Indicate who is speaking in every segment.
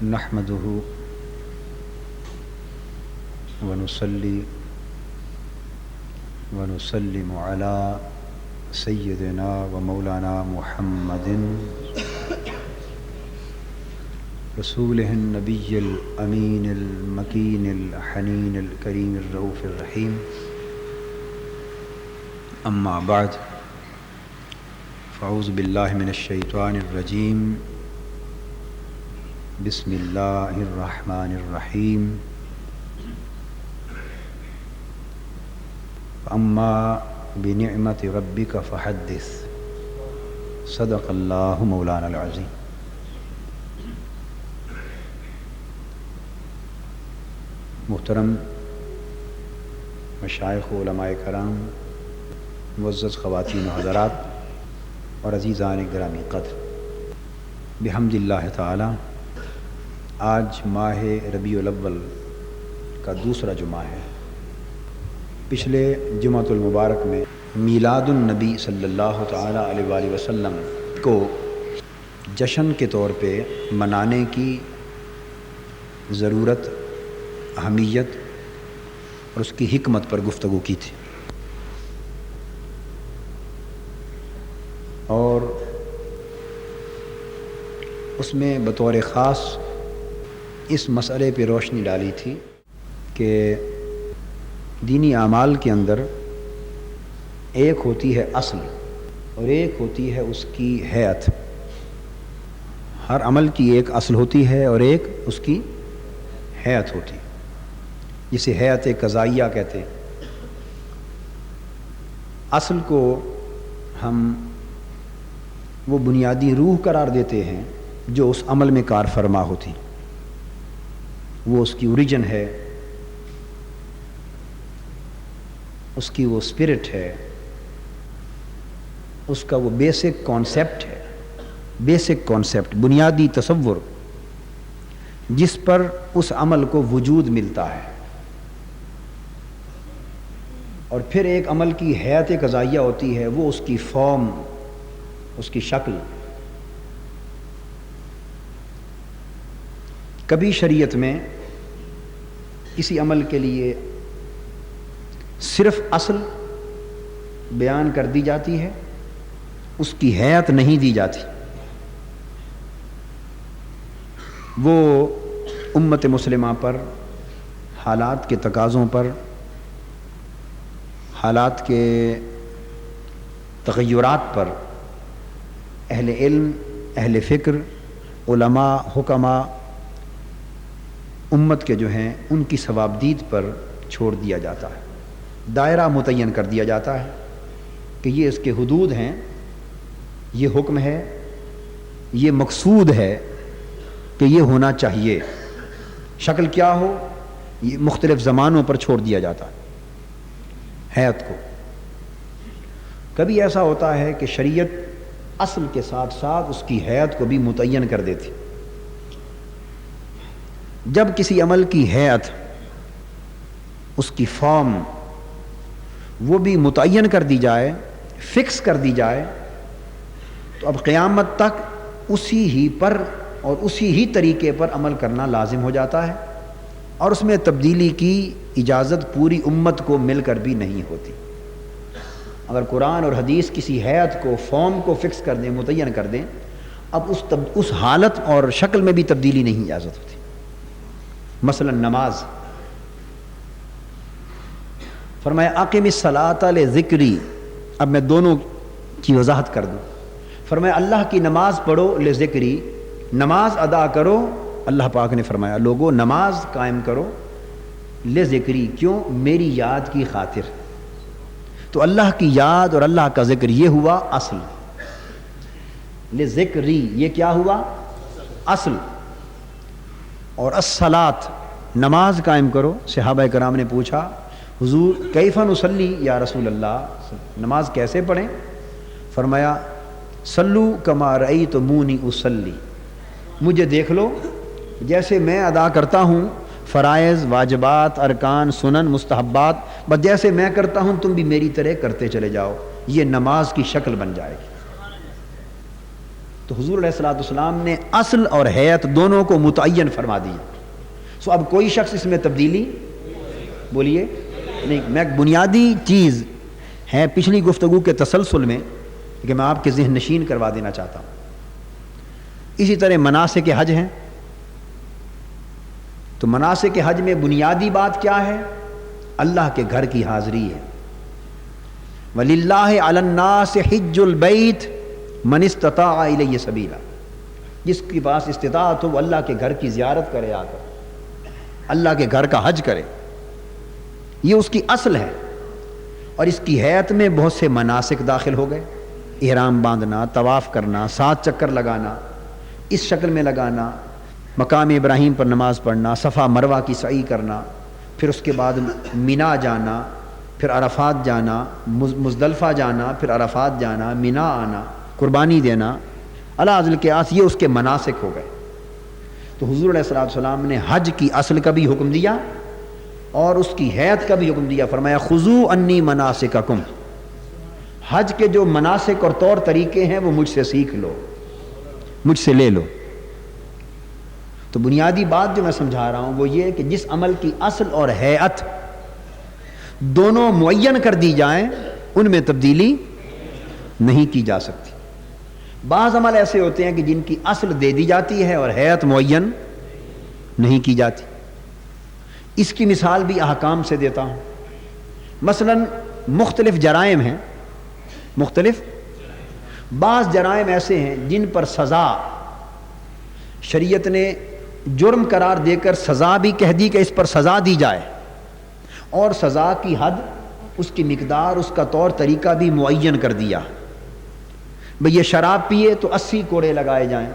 Speaker 1: نحمده ونصلي ونسلم على سيدنا ومولانا محمد رسوله النبي الأمين المكين الحنين الكريم الرؤوف الرحيم. أما بعد، فأعوذ بالله من الشيطان الرجيم. بسم الله الرحمن الرحيم. أما بنعمة ربك فحدث. صدق الله مولانا العظيم. محترم مشائخ و علماء کرام، معزز خواتین و حضرات اور عزیزان گرامی قدر، بحمد اللہ تعالی آج ماہ ربیع الاول کا دوسرا جمعہ ہے۔ پچھلے جمعۃ المبارک میں میلاد النبی صلی اللہ تعالی علیہ وآلہ وسلم کو جشن کے طور پہ منانے کی ضرورت، اہمیت اور اس کی حکمت پر گفتگو کی تھی، اور اس میں بطور خاص اس مسئلے پہ روشنی ڈالی تھی کہ دینی اعمال کے اندر ایک ہوتی ہے اصل اور ایک ہوتی ہے اس کی ہیئت۔ ہر عمل کی ایک اصل ہوتی ہے اور ایک اس کی ہیئت ہوتی ہے، جسے ہیئت قضائیہ کہتے ہیں۔ اصل کو ہم وہ بنیادی روح قرار دیتے ہیں جو اس عمل میں کار فرما ہوتی، وہ اس کی اوریجن ہے، اس کی وہ اسپرٹ ہے، اس کا وہ بیسک کانسیپٹ ہے، بیسک کانسیپٹ، بنیادی تصور جس پر اس عمل کو وجود ملتا ہے۔ اور پھر ایک عمل کی ہیئت قضائیہ ہوتی ہے، وہ اس کی فارم، اس کی شکل۔ کبھی شریعت میں کسی عمل کے لیے صرف اصل بیان کر دی جاتی ہے، اس کی ہیئت نہیں دی جاتی۔ وہ امت مسلمہ پر، حالات کے تقاضوں پر، حالات کے تغیرات پر اہل علم، اہل فکر، علماء، حکماء امت کے جو ہیں ان کی ثوابدید پر چھوڑ دیا جاتا ہے۔ دائرہ متعین کر دیا جاتا ہے کہ یہ اس کے حدود ہیں، یہ حکم ہے، یہ مقصود ہے کہ یہ ہونا چاہیے، شکل کیا ہو یہ مختلف زمانوں پر چھوڑ دیا جاتا ہے ہیئت کو۔ کبھی ایسا ہوتا ہے کہ شریعت اصل کے ساتھ ساتھ اس کی ہیئت کو بھی متعین کر دیتی۔ جب کسی عمل کی ہیئت، اس کی فارم وہ بھی متعین کر دی جائے، فکس کر دی جائے، تو اب قیامت تک اسی ہی پر اور اسی ہی طریقے پر عمل کرنا لازم ہو جاتا ہے، اور اس میں تبدیلی کی اجازت پوری امت کو مل کر بھی نہیں ہوتی۔ اگر قرآن اور حدیث کسی ہیئت کو، فارم کو فکس کر دیں، متعین کر دیں، اب اس حالت اور شکل میں بھی تبدیلی نہیں اجازت ہوتی۔ مثلا نماز، فرمایا اقم الصلاۃ لذکری، اب میں دونوں کی وضاحت کر دوں۔ فرمایا اللہ کی نماز پڑھو لذکری، نماز ادا کرو، اللہ پاک نے فرمایا لوگوں نماز قائم کرو لذکری، کیوں؟ میری یاد کی خاطر۔ تو اللہ کی یاد اور اللہ کا ذکر یہ ہوا اصل، لذکری یہ کیا ہوا؟ اصل۔ اور الصلاۃ، نماز قائم کرو۔ صحابہ کرام نے پوچھا حضور کیف نصلی یا رسول اللہ، نماز کیسے پڑھیں؟ فرمایا صلو کما رأیتمونی اصلی، مجھے دیکھ لو جیسے میں ادا کرتا ہوں فرائض، واجبات، ارکان، سنن، مستحبات، بس جیسے میں کرتا ہوں تم بھی میری طرح کرتے چلے جاؤ، یہ نماز کی شکل بن جائے گی۔ تو حضور علیہ الصلوۃ والسلام نے اصل اور حیت دونوں کو متعین فرما دیا. سو اب کوئی شخص اس میں تبدیلی بولیے نہیں. میں ایک بنیادی چیز ہے پچھلی گفتگو کے تسلسل میں کہ میں آپ کے ذہن نشین کروا دینا چاہتا ہوں. اسی طرح مناسک حج ہیں. تو مناسک حج میں بنیادی بات کیا ہے؟ اللہ کے گھر کی حاضری ہے. وَلِلَّهِ عَلَى النَّاسِ حِجُّ الْبَيْتِ مَنِ اسْتَطَاعَ إِلَيْهِ سَبِيلًا. جس کے پاس استطاعت ہو وہ اللہ کے گھر کی زیارت کرے، آ کر اللہ کے گھر کا حج کرے. یہ اس کی اصل ہے. اور اس کی حیت میں بہت سے مناسک داخل ہو گئے. احرام باندھنا، طواف کرنا، 7 چکر لگانا، اس شکل میں لگانا، مقام ابراہیم پر نماز پڑھنا، صفا مروہ کی سعی کرنا، پھر اس کے بعد مینا جانا، پھر عرفات جانا، مزدلفہ جانا، پھر عرفات جانا، مینا آنا، قربانی دینا، الاذل کے آس. یہ اس کے مناسک ہو گئے. تو حضور علیہ الصلوۃ والسلام نے حج کی اصل کا بھی حکم دیا اور اس کی حیت کا بھی حکم دیا. فرمایا خذوا عنی مناسککم. حج کے جو مناسک اور طور طریقے ہیں وہ مجھ سے سیکھ لو، مجھ سے لے لو. تو بنیادی بات جو میں سمجھا رہا ہوں وہ یہ کہ جس عمل کی اصل اور حیت دونوں معین کر دی جائیں ان میں تبدیلی نہیں کی جا سکتی. بعض عمل ایسے ہوتے ہیں کہ جن کی اصل دے دی جاتی ہے اور حیت معین نہیں کی جاتی. اس کی مثال بھی احکام سے دیتا ہوں. مثلا مختلف جرائم ہیں، مختلف بعض جرائم ایسے ہیں جن پر سزا شریعت نے جرم قرار دے کر سزا بھی کہہ دی کہ اس پر سزا دی جائے، اور سزا کی حد، اس کی مقدار، اس کا طور طریقہ بھی معین کر دیا. بھئی یہ شراب پیے تو 80 کوڑے لگائے جائیں.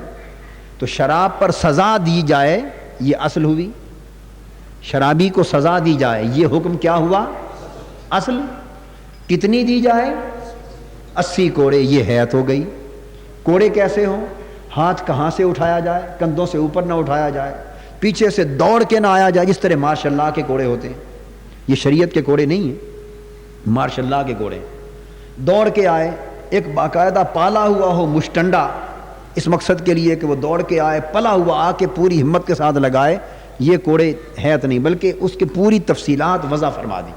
Speaker 1: تو شراب پر سزا دی جائے یہ اصل ہوئی. شرابی کو سزا دی جائے یہ حکم کیا ہوا؟ اصل. کتنی دی جائے؟ 80 کوڑے. یہ حیت ہو گئی. کوڑے کیسے ہوں؟ ہاتھ کہاں سے اٹھایا جائے، کندھوں سے اوپر نہ اٹھایا جائے، پیچھے سے دوڑ کے نہ آیا جائے جس طرح ماشاء اللہ کے کوڑے ہوتے ہیں. یہ شریعت کے کوڑے نہیں ہیں، ماشاء اللہ کے کوڑے. دوڑ کے آئے، ایک باقاعدہ پالا ہوا ہو مشٹنڈا اس مقصد کے لیے کہ وہ دوڑ کے آئے، پلا ہوا آ کے پوری ہمت کے ساتھ لگائے، یہ کوڑے حیت نہیں، بلکہ اس کی پوری تفصیلات وضع فرما دی.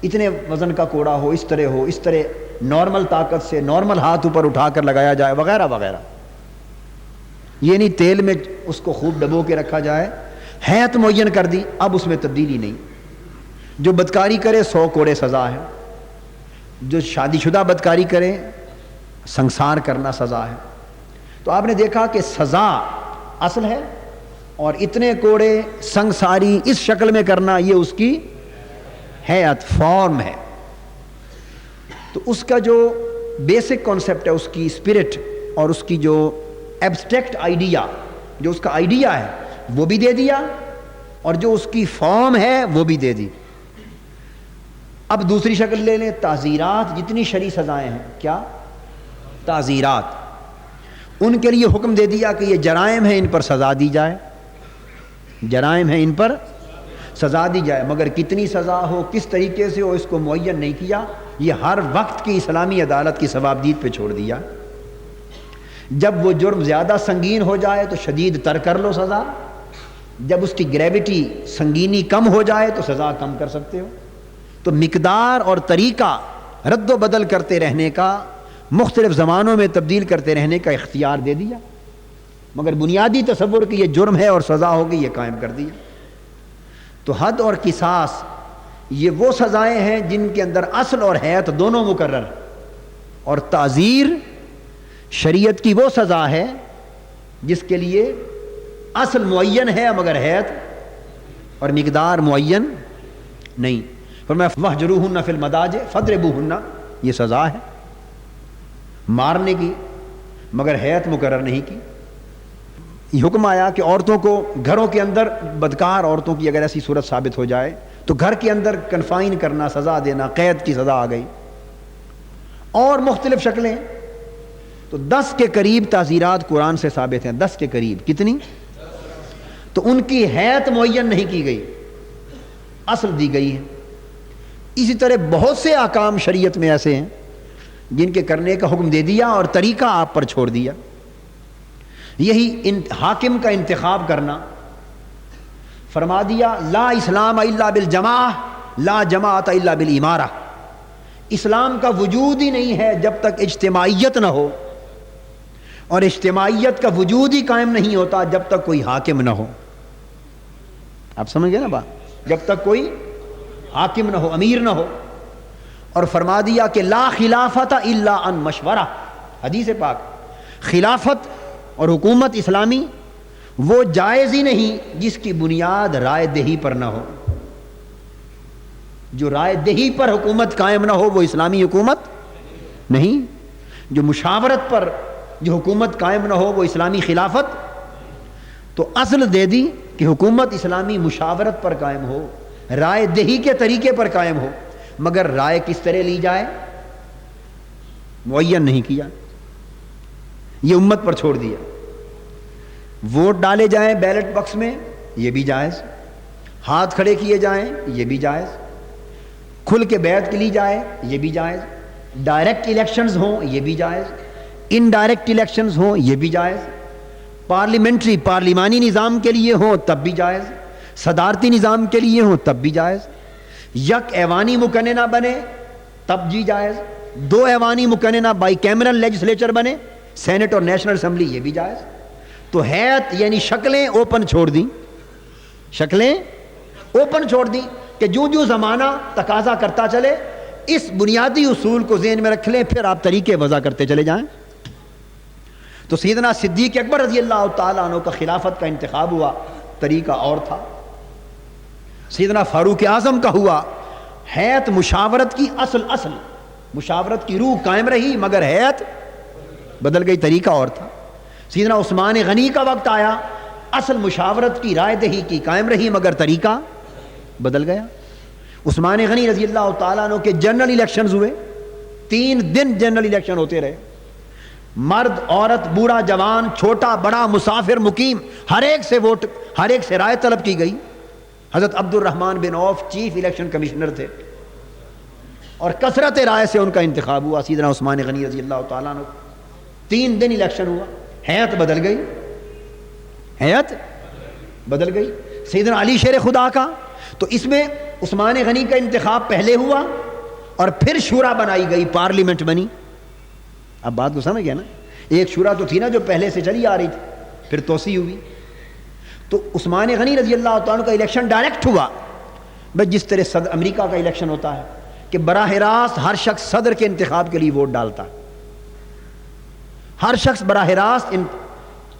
Speaker 1: اتنے وزن کا کوڑا ہو، اس طرح نارمل طاقت سے نارمل ہاتھ اوپر اٹھا کر لگایا جائے وغیرہ وغیرہ. یہ نہیں تیل میں اس کو خوب ڈبو کے رکھا جائے. حیت معین کر دی، اب اس میں تبدیلی نہیں. جو بدکاری کرے 100 کوڑے سزا ہے. جو شادی شدہ بدکاری کرے سنسار کرنا سزا ہے. تو آپ نے دیکھا کہ سزا اصل ہے اور اتنے کوڑے سنساری اس شکل میں کرنا یہ اس کی حیت، فارم ہے. تو اس کا جو بیسک کانسیپٹ ہے، اس کی اسپرٹ اور اس کی جو ایبسٹریکٹ آئیڈیا، جو اس کا آئیڈیا ہے وہ بھی دے دیا اور جو اس کی فارم ہے وہ بھی دے دی. اب دوسری شکل لے لیں، تعزیرات. جتنی شرعی سزائیں ہیں، کیا تعزیرات، ان کے لیے حکم دے دیا کہ یہ جرائم ہیں، ان پر سزا دی جائے. جرائم ہیں، ان پر سزا دی جائے، مگر کتنی سزا ہو، کس طریقے سے ہو، اس کو معین نہیں کیا. یہ ہر وقت کی اسلامی عدالت کی ثوابدید پہ چھوڑ دیا. جب وہ جرم زیادہ سنگین ہو جائے تو شدید تر کر لو سزا. جب اس کی گریوٹی، سنگینی کم ہو جائے تو سزا کم کر سکتے ہو. تو مقدار اور طریقہ رد و بدل کرتے رہنے کا، مختلف زمانوں میں تبدیل کرتے رہنے کا اختیار دے دیا، مگر بنیادی تصور کہ یہ جرم ہے اور سزا ہوگی یہ قائم کر دیا. تو حد اور قصاص یہ وہ سزائیں ہیں جن کے اندر اصل اور حیت دونوں مقرر، اور تعزیر شریعت کی وہ سزا ہے جس کے لیے اصل معین ہے مگر حیت اور مقدار معین نہیں. فرمایا وَاہْجُرُوهُنَّ فِي الْمَضَاجِعِ فَاضْرِبُوهُنَّ، یہ سزا ہے مارنے کی مگر حیت مقرر نہیں کی. یہ حکم آیا کہ عورتوں کو گھروں کے اندر، بدکار عورتوں کی اگر ایسی صورت ثابت ہو جائے تو گھر کے اندر کنفائن کرنا، سزا دینا، قید کی سزا آ گئی. اور مختلف شکلیں. تو 10 کے قریب تعزیرات قرآن سے ثابت ہیں. 10 کے قریب. کتنی؟ تو ان کی حیت معین نہیں کی گئی، اصل دی گئی ہے. اسی طرح بہت سے احکام شریعت میں ایسے ہیں جن کے کرنے کا حکم دے دیا اور طریقہ آپ پر چھوڑ دیا. یہی حاکم کا انتخاب کرنا. فرما دیا لا اسلام الا بالجماع لا جماعت الا بالامارہ. اسلام کا وجود ہی نہیں ہے جب تک اجتماعیت نہ ہو، اور اجتماعیت کا وجود ہی قائم نہیں ہوتا جب تک کوئی حاکم نہ ہو. آپ سمجھ گئے نا بات؟ جب تک کوئی حاکم نہ ہو، امیر نہ ہو. اور فرما دیا کہ لا خلافت الا عن مشورہ. حدیث پاک، خلافت اور حکومت اسلامی وہ جائز ہی نہیں جس کی بنیاد رائے دہی پر نہ ہو. جو رائے دہی پر حکومت قائم نہ ہو وہ اسلامی حکومت نہیں. جو مشاورت پر جو حکومت قائم نہ ہو وہ اسلامی خلافت. تو اصل دے دی کہ حکومت اسلامی مشاورت پر قائم ہو، رائے دہی کے طریقے پر قائم ہو، مگر رائے کس طرح لی جائے معین نہیں کیا. یہ امت پر چھوڑ دیا. ووٹ ڈالے جائیں بیلٹ باکس میں یہ بھی جائز، ہاتھ کھڑے کیے جائیں یہ بھی جائز، کھل کے بیعت لی جائے یہ بھی جائز، ڈائریکٹ الیکشنز ہوں یہ بھی جائز، انڈائریکٹ الیکشنز ہوں یہ بھی جائز، پارلیمانی نظام کے لیے ہوں تب بھی جائز، صدارتی نظام کے لیے ہوں تب بھی جائز، یک ایوانی مقننہ بنے تب بھی جائز، دو ایوانی مقننہ بائی کیمرل لیجسلیچر بنے سینٹ اور نیشنل اسمبلی یہ بھی جائز. تو ہیئت یعنی شکلیں اوپن چھوڑ دیں، شکلیں اوپن چھوڑ دیں کہ جو زمانہ تقاضا کرتا چلے اس بنیادی اصول کو ذہن میں رکھ لیں، پھر آپ طریقے وضع کرتے چلے جائیں. تو سیدنا صدیق اکبر رضی اللہ تعالیٰ عنہ کا خلافت کا انتخاب ہوا، طریقہ اور تھا. سیدنا فاروق اعظم کا ہوا. ہیئت مشاورت کی اصل مشاورت کی روح قائم رہی مگر ہیئت بدل گئی، طریقہ اور تھا. سیدنا عثمان غنی کا وقت آیا، اصل مشاورت کی رائے دہی کی قائم رہی مگر طریقہ بدل گیا. عثمان غنی رضی اللہ تعالیٰ عنہ کے جنرل الیکشنز ہوئے، 3 دن جنرل الیکشن ہوتے رہے. مرد عورت بوڑھا جوان چھوٹا بڑا مسافر مقیم ہر ایک سے ووٹ، ہر ایک سے رائے طلب کی گئی. حضرت عبد الرحمن بن عوف چیف الیکشن کمشنر تھے اور کثرت رائے سے ان کا انتخاب ہوا. سیدنا عثمان غنی رضی اللہ تعالیٰ عنہ 3 دن الیکشن ہوا، ہیئت بدل گئی، ہیئت بدل گئی. سیدنا علی شیر خدا کا، تو اس میں عثمان غنی کا انتخاب پہلے ہوا اور پھر شورا بنائی گئی، پارلیمنٹ بنی. اب بات کو سمجھ گیا نا؟ ایک شورا تو تھی نا جو پہلے سے چلی آ رہی تھی، پھر توسیع ہوئی. تو عثمان غنی رضی اللہ تعالیٰ کا الیکشن ڈائریکٹ ہوا، بس جس طرح امریکہ کا الیکشن ہوتا ہے کہ براہ راست ہر شخص صدر کے انتخاب کے لیے ووٹ ڈالتا ہے. ہر شخص براہ راست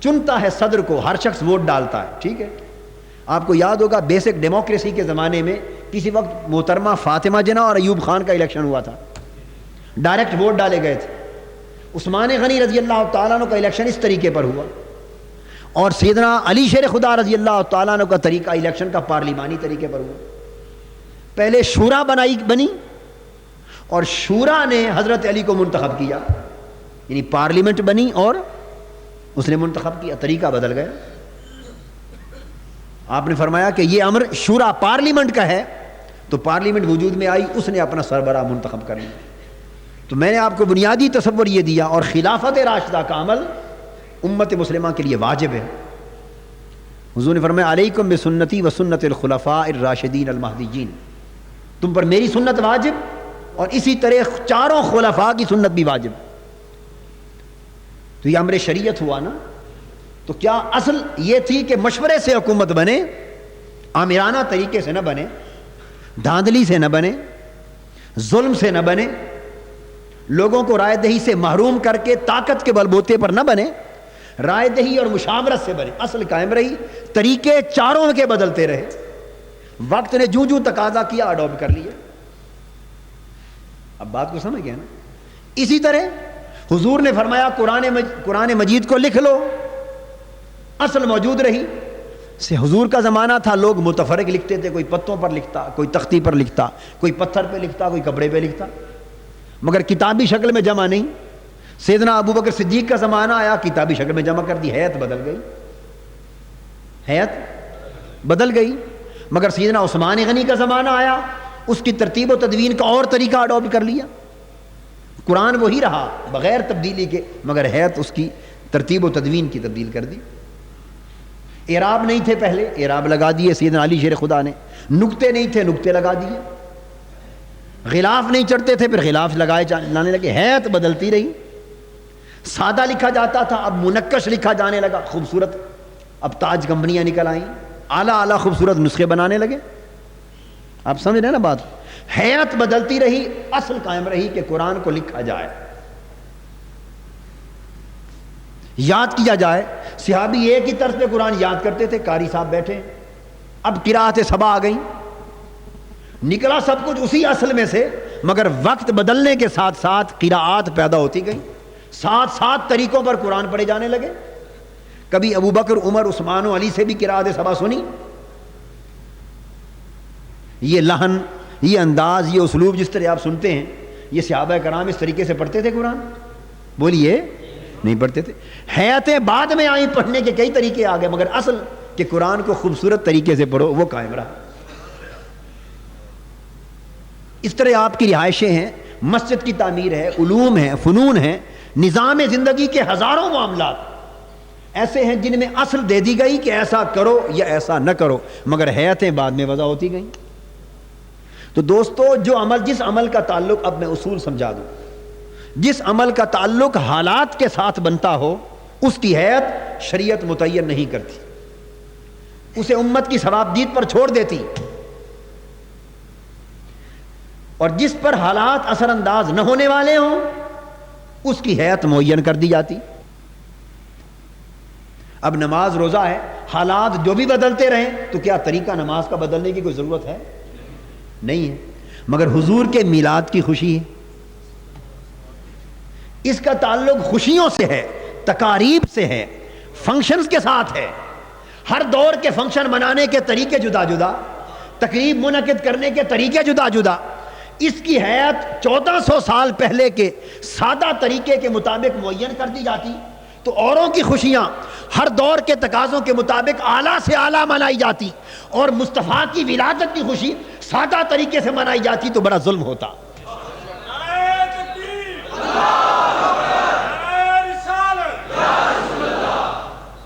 Speaker 1: چنتا ہے صدر کو، ہر شخص ووٹ ڈالتا ہے. ٹھیک ہے، آپ کو یاد ہوگا بیسک ڈیموکریسی کے زمانے میں کسی وقت محترمہ فاطمہ جناح اور ایوب خان کا الیکشن ہوا تھا، ڈائریکٹ ووٹ ڈالے گئے تھے. عثمان غنی رضی اللہ تعالیٰ عنہ کا الیکشن اس طریقے پر ہوا، اور سیدنا علی شیر خدا رضی اللہ تعالیٰ عنہ کا طریقہ الیکشن کا پارلیمانی طریقے پر ہوا. پہلے شورا بنی اور شورا نے حضرت علی کو منتخب کیا، یعنی پارلیمنٹ بنی اور اس نے منتخب کیا، طریقہ بدل گیا. آپ نے فرمایا کہ یہ امر شورا پارلیمنٹ کا ہے، تو پارلیمنٹ وجود میں آئی، اس نے اپنا سربراہ منتخب کر لیا. تو میں نے آپ کو بنیادی تصور یہ دیا. اور خلافت راشدہ کا عمل امت مسلمہ کے لیے واجب ہے. حضور نے فرمایا علیکم بسنتی و سنت الخلفاء الراشدین المہدیین، تم پر میری سنت واجب اور اسی طرح 4 خلفاء کی سنت بھی واجب. تو یہ امر شریعت ہوا نا. تو کیا اصل یہ تھی کہ مشورے سے حکومت بنے، آمرانہ طریقے سے نہ بنے، دھاندلی سے نہ بنے، ظلم سے نہ بنے، لوگوں کو رائے دہی سے محروم کر کے طاقت کے بل بوتے پر نہ بنے، رائے دہی اور مشاورت سے بنے. اصل قائم رہی، طریقے 4 کے بدلتے رہے. وقت نے جو تقاضا کیا اڈاپٹ کر لیا. اب بات کو سمجھ گیا نا؟ اسی طرح حضور نے فرمایا قرآن مجید کو لکھ لو، اصل موجود رہی. سے حضور کا زمانہ تھا، لوگ متفرق لکھتے تھے، کوئی پتوں پر لکھتا، کوئی تختی پر لکھتا، کوئی پتھر پہ لکھتا، کوئی کپڑے پہ لکھتا، مگر کتابی شکل میں جمع نہیں. سیدنا ابو بکر صدیق کا زمانہ آیا، کتابی شکل میں جمع کر دی، ہیئت بدل گئی، ہیئت بدل گئی. مگر سیدنا عثمان غنی کا زمانہ آیا، اس کی ترتیب و تدوین کا اور طریقہ اڈاپٹ کر لیا. قرآن وہی رہا بغیر تبدیلی کے، مگر حیت اس کی ترتیب و تدوین کی تبدیل کر دی۔ اعراب نہیں تھے پہلے، اعراب لگا دیے سیدنا علی شیر خدا نے، نقطے نہیں تھے، نقطے لگا دیے، غلاف نہیں چڑھتے تھے، پھر غلاف لگائے لانے لگے، حیت بدلتی رہی، سادہ لکھا جاتا تھا اب منقش لکھا جانے لگا، خوبصورت، اب تاج کمپنیاں نکل آئیں، اعلیٰ خوبصورت نسخے بنانے لگے۔ آپ سمجھ رہے ہیں نا بات؟ حیت بدلتی رہی، اصل قائم رہی کہ قرآن کو لکھا جائے، یاد کیا جائے۔ صحابی ایک ہی طرز پہ قرآن یاد کرتے تھے، قاری صاحب بیٹھے، اب قراءت سبع آ گئیں، نکلا سب کچھ اسی اصل میں سے، مگر وقت بدلنے کے ساتھ ساتھ قراءات پیدا ہوتی گئیں، سات طریقوں پر قرآن پڑھے جانے لگے۔ کبھی ابو بکر، عمر، عثمان و علی سے بھی قراءت سبع سنی۔ یہ لحن، یہ انداز، یہ اسلوب جس طرح آپ سنتے ہیں، یہ صحابہ کرام اس طریقے سے پڑھتے تھے قرآن؟ بولیے، نہیں پڑھتے تھے۔ حیاتیں بعد میں آئیں، پڑھنے کے کئی طریقے آ گئے، مگر اصل کہ قرآن کو خوبصورت طریقے سے پڑھو وہ قائم رہا۔ اس طرح آپ کی رہائشیں ہیں، مسجد کی تعمیر ہے، علوم ہیں، فنون ہیں، نظام زندگی کے ہزاروں معاملات ایسے ہیں جن میں اصل دے دی گئی کہ ایسا کرو یا ایسا نہ کرو، مگر حیاتیں بعد میں وضع ہوتی گئیں۔ تو دوستو، جس عمل کا تعلق، اب میں اصول سمجھا دوں، جس عمل کا تعلق حالات کے ساتھ بنتا ہو اس کی حیت شریعت متعین نہیں کرتی، اسے امت کی ثوابدید پر چھوڑ دیتی، اور جس پر حالات اثر انداز نہ ہونے والے ہوں اس کی حیت معین کر دی جاتی۔ اب نماز روزہ ہے، حالات جو بھی بدلتے رہیں تو کیا طریقہ نماز کا بدلنے کی کوئی ضرورت ہے؟ نہیں ہے، مگر حضور کے میلاد کی خوشی ہے، اس کا تعلق خوشیوں سے ہے، تقاریب سے ہے، فنکشنز کے ساتھ ہے۔ ہر دور کے فنکشن منانے کے طریقے جدا جدا، تقریب منعقد کرنے کے طریقے جدا جدا، اس کی حیت 1400 سال پہلے کے سادہ طریقے کے مطابق معین کر دی جاتی، تو اوروں کی خوشیاں ہر دور کے تقاضوں کے مطابق اعلیٰ سے اعلیٰ منائی جاتی، اور مصطفیٰ کی ولادت کی خوشی سادہ طریقے سے منائی جاتی تو بڑا ظلم ہوتا۔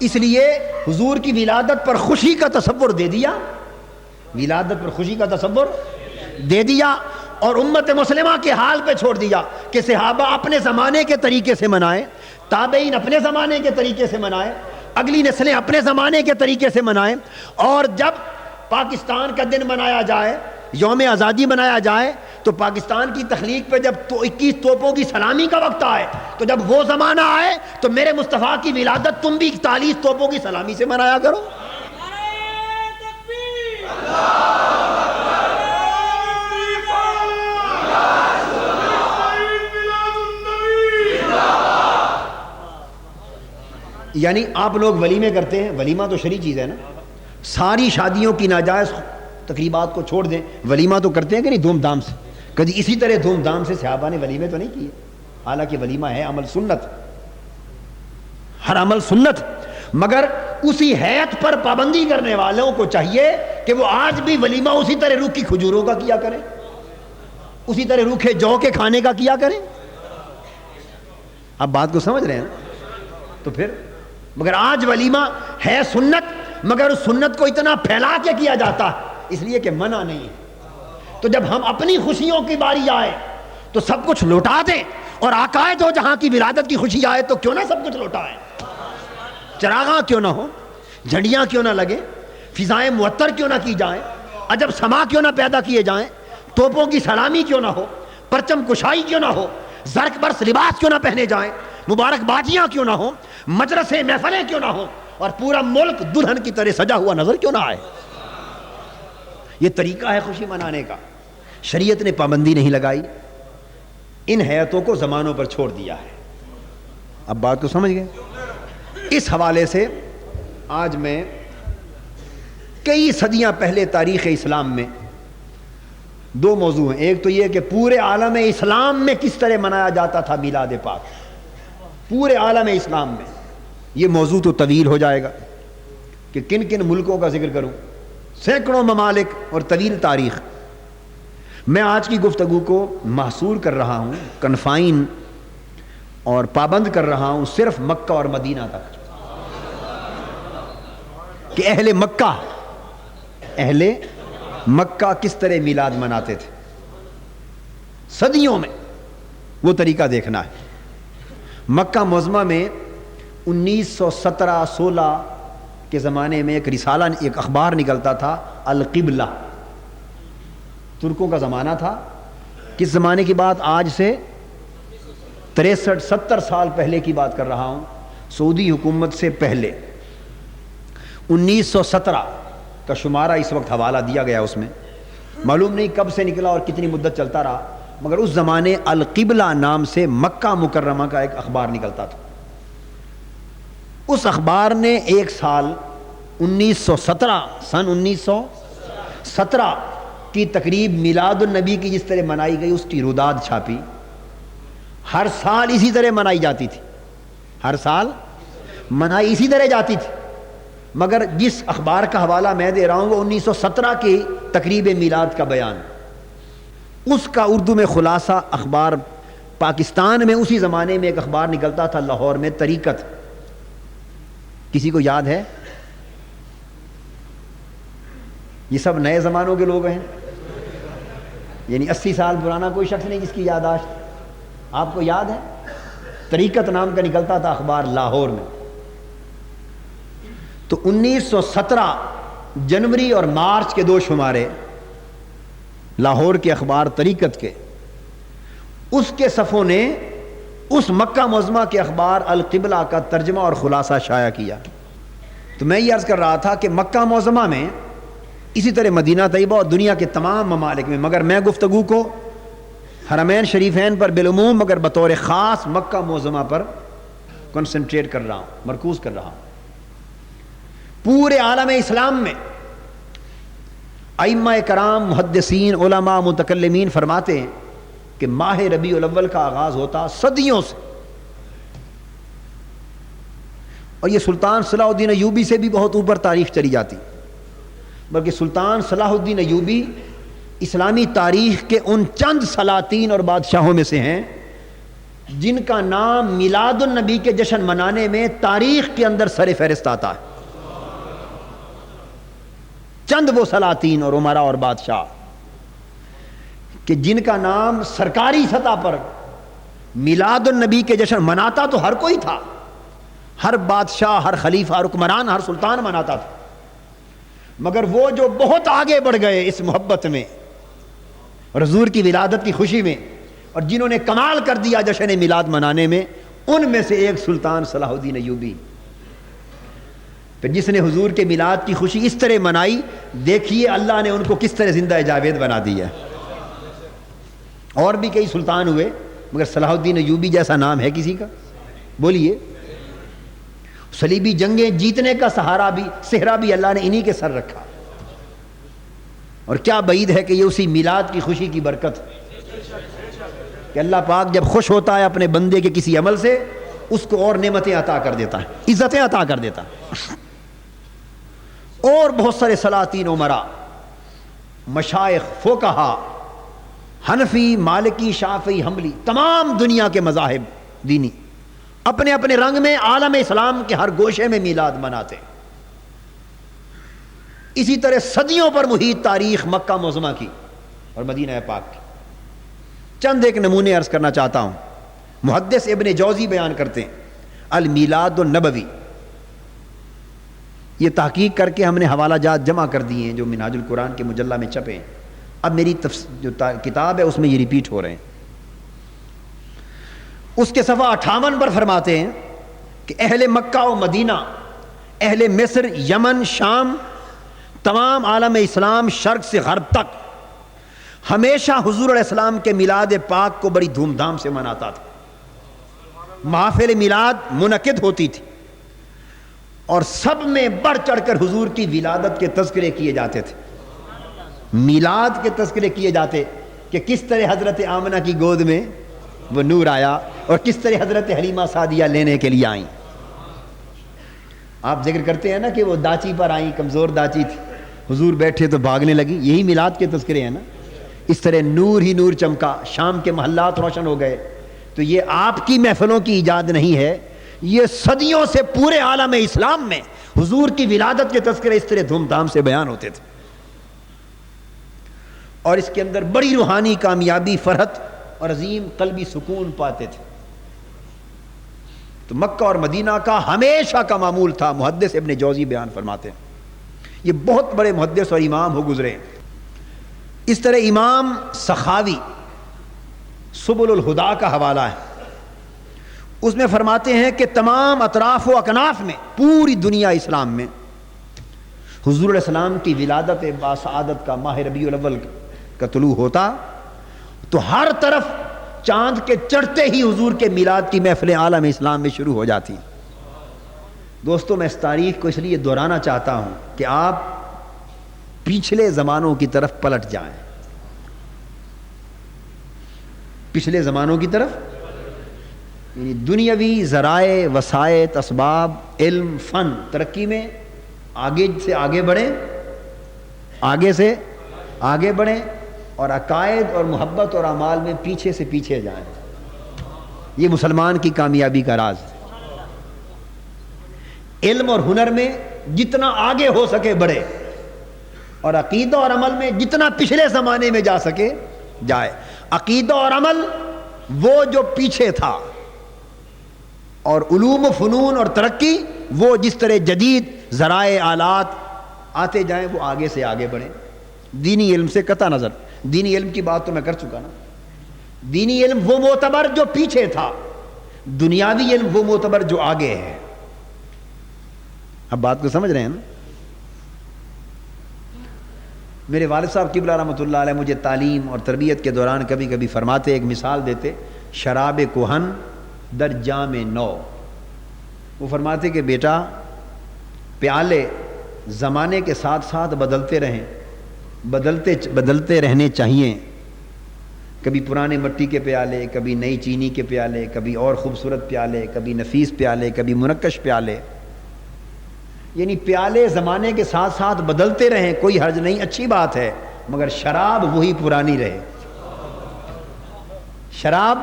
Speaker 1: اس لیے حضور کی ولادت پر خوشی کا تصور دے دیا، ولادت پر خوشی کا تصور دے دیا، اور امت مسلمہ کے حال پہ چھوڑ دیا کہ صحابہ اپنے زمانے کے طریقے سے منائیں، تابعین اپنے زمانے کے طریقے سے منائیں، اگلی نسلیں اپنے زمانے کے طریقے سے منائیں، اور جب پاکستان کا دن منایا جائے، یوم آزادی منایا جائے، تو پاکستان کی تخلیق پہ جب 21 توپوں کی سلامی کا وقت آئے، تو جب وہ زمانہ آئے تو میرے مصطفیٰ کی ولادت تم بھی 41 توپوں کی سلامی سے منایا کرو۔ یعنی آپ لوگ ولیمے کرتے ہیں، ولیمہ تو شرعی چیز ہے نا، ساری شادیوں کی ناجائز تقریبات کو چھوڑ دیں، ولیمہ تو کرتے ہیں کہ نہیں دھوم دھام سے؟ کبھی اسی طرح دھوم دھام سے صحابہ نے ولیمے تو نہیں کیے، حالانکہ ولیمہ ہے عمل سنت، ہر عمل سنت، مگر اسی حیت پر پابندی کرنے والوں کو چاہیے کہ وہ آج بھی ولیمہ اسی طرح روکھی کھجوروں کا کیا کریں، اسی طرح روکھے جو کے کھانے کا کیا کریں۔ آپ بات کو سمجھ رہے ہیں نا؟ تو پھر مگر آج ولیمہ ہے سنت، مگر اس سنت کو اتنا پھیلا کے کیا جاتا ہے اس لیے کہ منع نہیں ہے۔ تو جب ہم اپنی خوشیوں کی باری آئے تو سب کچھ لوٹا دیں، اور آقائے دو جہاں کی ولادت کی خوشی آئے تو کیوں نہ سب کچھ لوٹائیں، چراغاں کیوں نہ ہو، جھنڈیاں کیوں نہ لگے، فضائیں معطر کیوں نہ کی جائیں، عجب سما کیوں نہ پیدا کیے جائیں، توپوں کی سلامی کیوں نہ ہو، پرچم کشائی کیوں نہ ہو، زرق برس لباس کیوں نہ پہنے جائیں، مبارک بادیاں کیوں نہ ہوں، مجلسیں محفلیں کیوں نہ ہوں، اور پورا ملک دلہن کی طرح سجا ہوا نظر کیوں نہ آئے۔ یہ طریقہ ہے خوشی منانے کا، شریعت نے پابندی نہیں لگائی، ان حیاتوں کو زمانوں پر چھوڑ دیا ہے۔ اب بات کو سمجھ گئے؟ اس حوالے سے آج میں کئی صدیاں پہلے تاریخ اسلام میں دو موضوع ہیں، ایک تو یہ کہ پورے عالم اسلام میں کس طرح منایا جاتا تھا میلاد پاک، پورے عالم اسلام میں، یہ موضوع تو طویل ہو جائے گا کہ کن کن ملکوں کا ذکر کروں، سینکڑوں ممالک اور طویل تاریخ، میں آج کی گفتگو کو محصور کر رہا ہوں، کنفائن اور پابند کر رہا ہوں صرف مکہ اور مدینہ تک، کہ اہل مکہ کس طرح میلاد مناتے تھے صدیوں میں، وہ طریقہ دیکھنا ہے۔ مکہ معظمہ میں 1917-16 کے زمانے میں ایک رسالہ، ایک اخبار نکلتا تھا، القبلہ۔ ترکوں کا زمانہ تھا، کس زمانے کی بات؟ آج سے 63-70 سال پہلے کی بات کر رہا ہوں، سعودی حکومت سے پہلے 1917 کا شمارہ اس وقت حوالہ دیا گیا، اس میں معلوم نہیں کب سے نکلا اور کتنی مدت چلتا رہا، مگر اس زمانے القبلہ نام سے مکہ مکرمہ کا ایک اخبار نکلتا تھا۔ اس اخبار نے ایک سال 1917 کی تقریب میلاد النبی کی جس طرح منائی گئی اس کی روداد چھاپی۔ ہر سال اسی طرح منائی جاتی تھی، ہر سال منائی اسی طرح جاتی تھی، مگر جس اخبار کا حوالہ میں دے رہا ہوں وہ 1917 کی تقریب میلاد کا بیان، اس کا اردو میں خلاصہ اخبار پاکستان میں اسی زمانے میں ایک اخبار نکلتا تھا لاہور میں، طریقت، کسی کو یاد ہے؟ یہ سب نئے زمانوں کے لوگ ہیں، یعنی 80 سال پرانا کوئی شخص نہیں جس کی یادداشت آپ کو یاد ہے؟ طریقت نام کا نکلتا تھا اخبار لاہور میں۔ تو 1917 جنوری اور مارچ کے 2 شمارے لاہور کے اخبار طریقت کے، اس کے صفوں نے اس مکہ معظمہ کے اخبار القبلہ کا ترجمہ اور خلاصہ شائع کیا۔ تو میں یہ عرض کر رہا تھا کہ مکہ معظمہ میں اسی طرح مدینہ طیبہ اور دنیا کے تمام ممالک میں، مگر میں گفتگو کو حرمین شریفین پر بالعموم مگر بطور خاص مکہ معظمہ پر کنسنٹریٹ کر رہا ہوں، مرکوز کر رہا ہوں۔ پورے عالم اسلام میں ائمہ کرام، محدثین، علماء، متکلمین فرماتے ہیں کہ ماہ ربیع الاول کا آغاز ہوتا صدیوں سے، اور یہ سلطان صلاح الدین ایوبی سے بھی بہت اوپر تاریخ چلی جاتی، بلکہ سلطان صلاح الدین ایوبی اسلامی تاریخ کے ان چند سلاطین اور بادشاہوں میں سے ہیں جن کا نام میلاد النبی کے جشن منانے میں تاریخ کے اندر سر فہرست آتا ہے۔ چند وہ سلاطین اور عمراء اور بادشاہ کہ جن کا نام سرکاری سطح پر میلاد النبی کے جشن مناتا تو ہر کوئی تھا، ہر بادشاہ، ہر خلیفہ، ہر حکمران، ہر سلطان مناتا تھا، مگر وہ جو بہت آگے بڑھ گئے اس محبت میں اور حضور کی ولادت کی خوشی میں، اور جنہوں نے کمال کر دیا جشن میلاد منانے میں، ان میں سے ایک سلطان صلاح الدین ایوبی، پھر جس نے حضور کے میلاد کی خوشی اس طرح منائی، دیکھیے اللہ نے ان کو کس طرح زندہ جاوید بنا دیا۔ اور بھی کئی سلطان ہوئے، مگر صلاح الدین ایوبی جیسا نام ہے کسی کا؟ بولیے۔ صلیبی جنگیں جیتنے کا صحرا بھی اللہ نے انہی کے سر رکھا، اور کیا بعید ہے کہ یہ اسی میلاد کی خوشی کی برکت کہ اللہ پاک جب خوش ہوتا ہے اپنے بندے کے کسی عمل سے، اس کو اور نعمتیں عطا کر دیتا ہے، عزتیں عطا کر دیتا ہے۔ اور بہت سارے سلاطین، عمراء، مشائخ، فقہا، حنفی، مالکی، شافعی، حنبلی، تمام دنیا کے مذاہب دینی اپنے اپنے رنگ میں عالم اسلام کے ہر گوشے میں میلاد مناتے۔ اسی طرح صدیوں پر محیط تاریخ مکہ معظمہ کی اور مدینہ پاک کی۔ چند ایک نمونے عرض کرنا چاہتا ہوں۔ محدث ابن جوزی بیان کرتے ہیں المیلاد النبوی، یہ تحقیق کر کے ہم نے حوالہ جات جمع کر دیے ہیں جو منہاج القرآن کے مجلہ میں چھپے ہیں، اب میری جو کتاب ہے اس میں یہ ریپیٹ ہو رہے ہیں۔ اس کے صفحہ 58 پر فرماتے ہیں کہ اہل مکہ و مدینہ، اہل مصر، یمن، شام، تمام عالم اسلام شرق سے غرب تک ہمیشہ حضور علیہ السلام کے میلاد پاک کو بڑی دھوم دھام سے مناتا تھا۔ محافل میلاد منعقد ہوتی تھی اور سب میں بڑھ چڑھ کر حضور کی ولادت کے تذکرے کیے جاتے تھے، میلاد کے تذکرے کیے جاتے کہ کس طرح حضرت آمنہ کی گود میں وہ نور آیا اور کس طرح حضرت حلیمہ سعدیہ لینے کے لیے آئیں۔ آپ ذکر کرتے ہیں نا کہ وہ داچی پر آئیں، کمزور داچی تھی، حضور بیٹھے تو بھاگنے لگی، یہی میلاد کے تذکرے ہیں نا اس طرح نور ہی نور چمکا، شام کے محلات روشن ہو گئے. تو یہ آپ کی محفلوں کی ایجاد نہیں ہے، یہ صدیوں سے پورے عالم اسلام میں حضور کی ولادت کے تذکرے اس طرح دھوم دھام سے بیان ہوتے تھے، اور اس کے اندر بڑی روحانی کامیابی، فرحت اور عظیم قلبی سکون پاتے تھے. تو مکہ اور مدینہ کا ہمیشہ کا معمول تھا. محدث ابن جوزی بیان فرماتے ہیں، یہ بہت بڑے محدث اور امام ہو گزرے. اس طرح امام سخاوی سبل الہدا کا حوالہ ہے، اس میں فرماتے ہیں کہ تمام اطراف و اکناف میں، پوری دنیا اسلام میں حضور علیہ السلام کی ولادت باسعادت کا ماہ ربیع الاول کا طلوع ہوتا تو ہر طرف چاند کے چڑھتے ہی حضور کے میلاد کی محفلیں عالم اسلام میں شروع ہو جاتی. دوستو میں اس تاریخ کو اس لیے دہرانا چاہتا ہوں کہ آپ پچھلے زمانوں کی طرف پلٹ جائیں، پچھلے زمانوں کی طرف، یعنی دنیاوی ذرائع، وسائط، اسباب، علم، فن، ترقی میں آگے سے آگے بڑھیں، آگے سے آگے بڑھیں، اور عقائد اور محبت اور اعمال میں پیچھے سے پیچھے جائیں. یہ مسلمان کی کامیابی کا راز ہے. علم اور ہنر میں جتنا آگے ہو سکے بڑھے، اور عقیدہ اور عمل میں جتنا پچھلے زمانے میں جا سکے جائے. عقیدہ اور عمل وہ جو پیچھے تھا، اور علوم و فنون اور ترقی وہ جس طرح جدید ذرائع آلات آتے جائیں وہ آگے سے آگے بڑھیں. دینی علم سے قطع نظر، دینی علم کی بات تو میں کر چکا نا. دینی علم وہ معتبر جو پیچھے تھا، دنیاوی علم وہ معتبر جو آگے ہے. اب بات کو سمجھ رہے ہیں نا؟ میرے والد صاحب قبلہ رحمۃ اللہ علیہ مجھے تعلیم اور تربیت کے دوران کبھی کبھی فرماتے، ایک مثال دیتے، شراب کہن در جام نو. وہ فرماتے کہ بیٹا پیالے زمانے کے ساتھ ساتھ بدلتے رہیں، بدلتے رہنے چاہیے. کبھی پرانے مٹی کے پیالے، کبھی نئی چینی کے پیالے، کبھی اور خوبصورت پیالے، کبھی نفیس پیالے، کبھی منقش پیالے. یعنی پیالے زمانے کے ساتھ ساتھ بدلتے رہیں، کوئی حرج نہیں، اچھی بات ہے، مگر شراب وہی پرانی رہے. شراب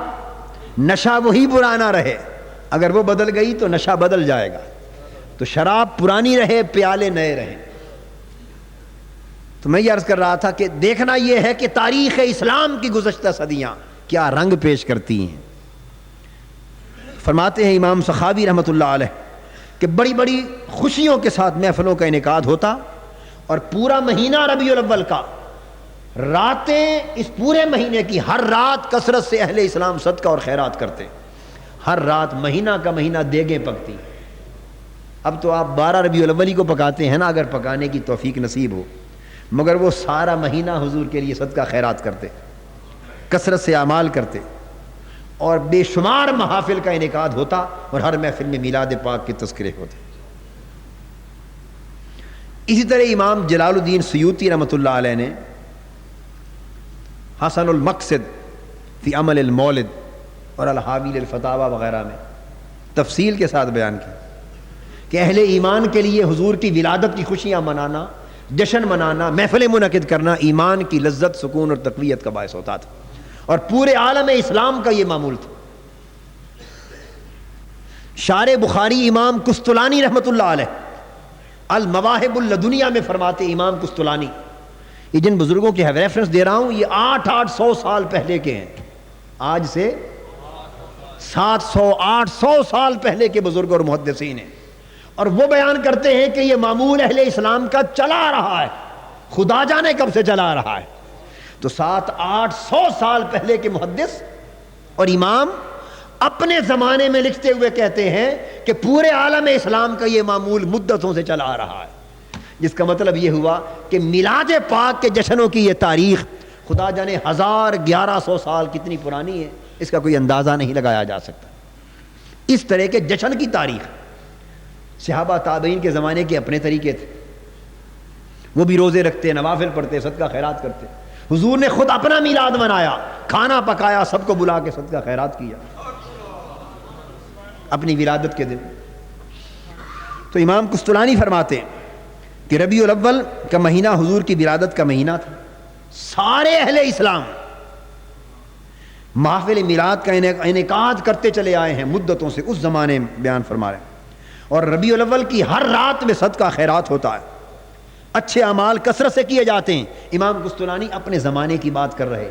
Speaker 1: نشہ وہی پرانا رہے. اگر وہ بدل گئی تو نشہ بدل جائے گا. تو شراب پرانی رہے، پیالے نئے رہیں. تو میں یہ عرض کر رہا تھا کہ دیکھنا یہ ہے کہ تاریخ اسلام کی گزشتہ صدیاں کیا رنگ پیش کرتی ہیں. فرماتے ہیں امام سخاوی رحمۃ اللہ علیہ کہ بڑی بڑی خوشیوں کے ساتھ محفلوں کا انعقاد ہوتا، اور پورا مہینہ ربیع الاول کا راتیں، اس پورے مہینے کی ہر رات کثرت سے اہل اسلام صدقہ اور خیرات کرتے. ہر رات مہینہ کا مہینہ دیگیں پکتی. اب تو آپ 12 ربیع الاول کو پکاتے ہیں نا، اگر پکانے کی توفیق نصیب ہو، مگر وہ سارا مہینہ حضور کے لیے صدقہ خیرات کرتے، کثرت سے اعمال کرتے، اور بے شمار محافل کا انعقاد ہوتا، اور ہر محفل میں میلاد پاک کے تذکرے ہوتے. اسی طرح امام جلال الدین سیوطی رحمۃ اللہ علیہ نے حسن المقصد فی عمل المولد اور الحاوی للفتاوی وغیرہ میں تفصیل کے ساتھ بیان کی کہ اہل ایمان کے لیے حضور کی ولادت کی خوشیاں منانا، جشن منانا، محفلیں منعقد کرنا ایمان کی لذت، سکون اور تقویت کا باعث ہوتا تھا، اور پورے عالم اسلام کا یہ معمول تھا. شارح بخاری امام قسطلانی رحمۃ اللہ علیہ المواہب اللدنیہ میں فرماتے، امام قسطلانی، یہ جن بزرگوں کے ریفرنس دے رہا ہوں یہ 800 سال پہلے کے ہیں، آج سے 700-800 سال پہلے کے بزرگ اور محدثین ہیں، اور وہ بیان کرتے ہیں کہ یہ معمول اہل اسلام کا چلا رہا ہے، خدا جانے کب سے چلا رہا ہے. تو 700-800 سال پہلے کے محدث اور امام اپنے زمانے میں لکھتے ہوئے کہتے ہیں کہ پورے عالم اسلام کا یہ معمول مدتوں سے چلا آ رہا ہے، جس کا مطلب یہ ہوا کہ میلاد پاک کے جشنوں کی یہ تاریخ خدا جانے 1100 سال کتنی پرانی ہے، اس کا کوئی اندازہ نہیں لگایا جا سکتا. اس طرح کے جشن کی تاریخ صحابہ تابعین کے زمانے کے اپنے طریقے تھے، وہ بھی روزے رکھتے، نوافل پڑھتے، صدقہ خیرات کرتے. حضور نے خود اپنا میلاد منایا، کھانا پکایا، سب کو بلا کے صدقہ خیرات کیا اپنی ولادت کے دن. تو امام قسطلانی فرماتے ہیں کہ ربیع الاول کا مہینہ حضور کی ولادت کا مہینہ تھا، سارے اہل اسلام محفل میلاد کا انعقاد کرتے چلے آئے ہیں مدتوں سے، اس زمانے میں بیان فرما رہے ہیں۔ اور ربیع الاول کی ہر رات میں صدقہ خیرات ہوتا ہے، اچھے اعمال کثرت سے کیے جاتے ہیں۔ امام قسطلانی اپنے زمانے کی بات کر رہے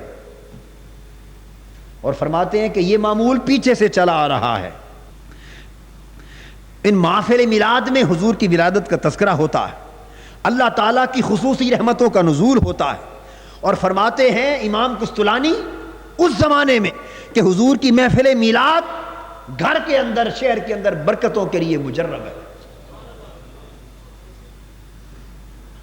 Speaker 1: اور فرماتے ہیں کہ یہ معمول پیچھے سے چلا آ رہا ہے۔ ان محافل میلاد میں حضور کی ولادت کا تذکرہ ہوتا ہے، اللہ تعالیٰ کی خصوصی رحمتوں کا نزول ہوتا ہے۔ اور فرماتے ہیں امام قسطلانی اس زمانے میں کہ حضور کی محفل میلاد گھر کے اندر، شہر کے اندر برکتوں کے لیے مجرب ہے۔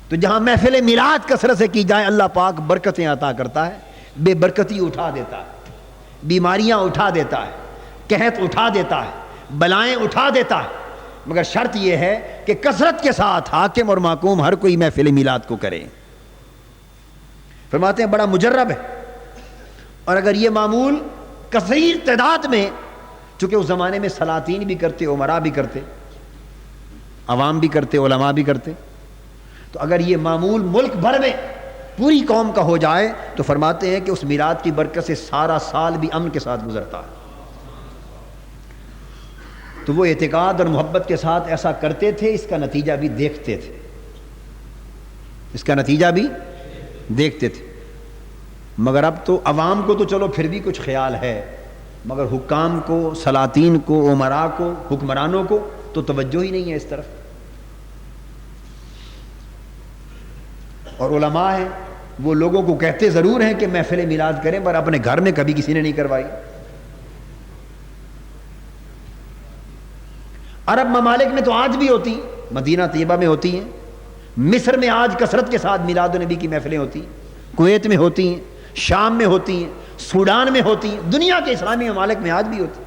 Speaker 1: تو جہاں محفل میلاد کثرت سے کی جائے اللہ پاک برکتیں عطا کرتا ہے، بے برکتی اٹھا دیتا ہے، بیماریاں اٹھا دیتا ہے، قحط اٹھا دیتا ہے، بلائیں اٹھا دیتا ہے، مگر شرط یہ ہے کہ کثرت کے ساتھ حاکم اور محکوم ہر کوئی محفل میلاد کو کرے۔ فرماتے ہیں بڑا مجرب ہے۔ اور اگر یہ معمول کثیر تعداد میں، چونکہ اس زمانے میں سلاطین بھی کرتے، امراء بھی کرتے، عوام بھی کرتے، علماء بھی کرتے، تو اگر یہ معمول ملک بھر میں پوری قوم کا ہو جائے تو فرماتے ہیں کہ اس میلاد کی برکت سے سارا سال بھی امن کے ساتھ گزرتا ہے۔ تو وہ اعتقاد اور محبت کے ساتھ ایسا کرتے تھے، اس کا نتیجہ بھی دیکھتے تھے، اس کا نتیجہ بھی دیکھتے تھے۔ مگر اب تو عوام کو تو چلو پھر بھی کچھ خیال ہے، مگر حکام کو، سلاطین کو، امراء کو، حکمرانوں کو تو توجہ ہی نہیں ہے اس طرف۔ اور علماء ہیں وہ لوگوں کو کہتے ضرور ہیں کہ محفل میلاد کریں، پر اپنے گھر میں کبھی کسی نے نہیں کروائی۔ عرب ممالک میں تو آج بھی ہوتی، مدینہ طیبہ میں ہوتی ہیں، مصر میں آج کثرت کے ساتھ میلاد النبی کی محفلیں ہوتی ہیں، کویت میں ہوتی ہیں، شام میں ہوتی ہیں، سوڈان میں ہوتی ہیں، دنیا کے اسلامی ممالک میں آج بھی ہوتی ہیں۔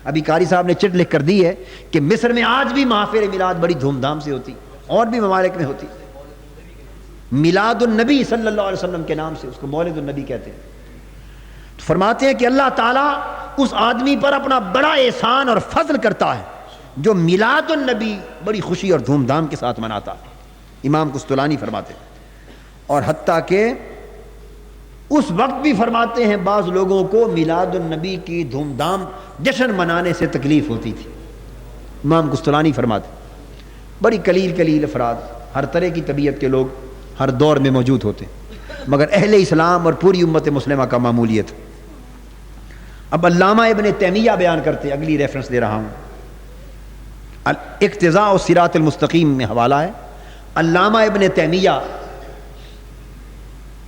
Speaker 1: ابھی قاری صاحب نے چٹ لکھ کر دی ہے کہ مصر میں آج بھی محافل میلاد بڑی دھوم دھام سے ہوتی، اور بھی ممالک میں ہوتی۔ میلاد النبی صلی اللہ علیہ وسلم کے نام سے اس کو مولد النبی کہتے ہیں۔ تو فرماتے ہیں کہ اللہ تعالیٰ اس آدمی پر اپنا بڑا احسان اور فضل کرتا ہے جو میلاد النبی بڑی خوشی اور دھوم دھام کے ساتھ مناتا ہے۔ امام قسطلانی فرماتے ہیں، اور حتیٰ کہ اس وقت بھی فرماتے ہیں بعض لوگوں کو میلاد النبی کی دھوم دھام جشن منانے سے تکلیف ہوتی تھی۔ امام قسطلانی فرماتے ہیں بڑی قلیل افراد، ہر طرح کی طبیعت کے لوگ ہر دور میں موجود ہوتے، مگر اہل اسلام اور پوری امت مسلمہ کا معمول یہ تھا۔ اب علامہ ابن تیمیہ بیان کرتے، اگلی ریفرنس دے رہا ہوں، اقتضاء الصراط المستقیم میں حوالہ ہے۔ علامہ ابن تیمیہ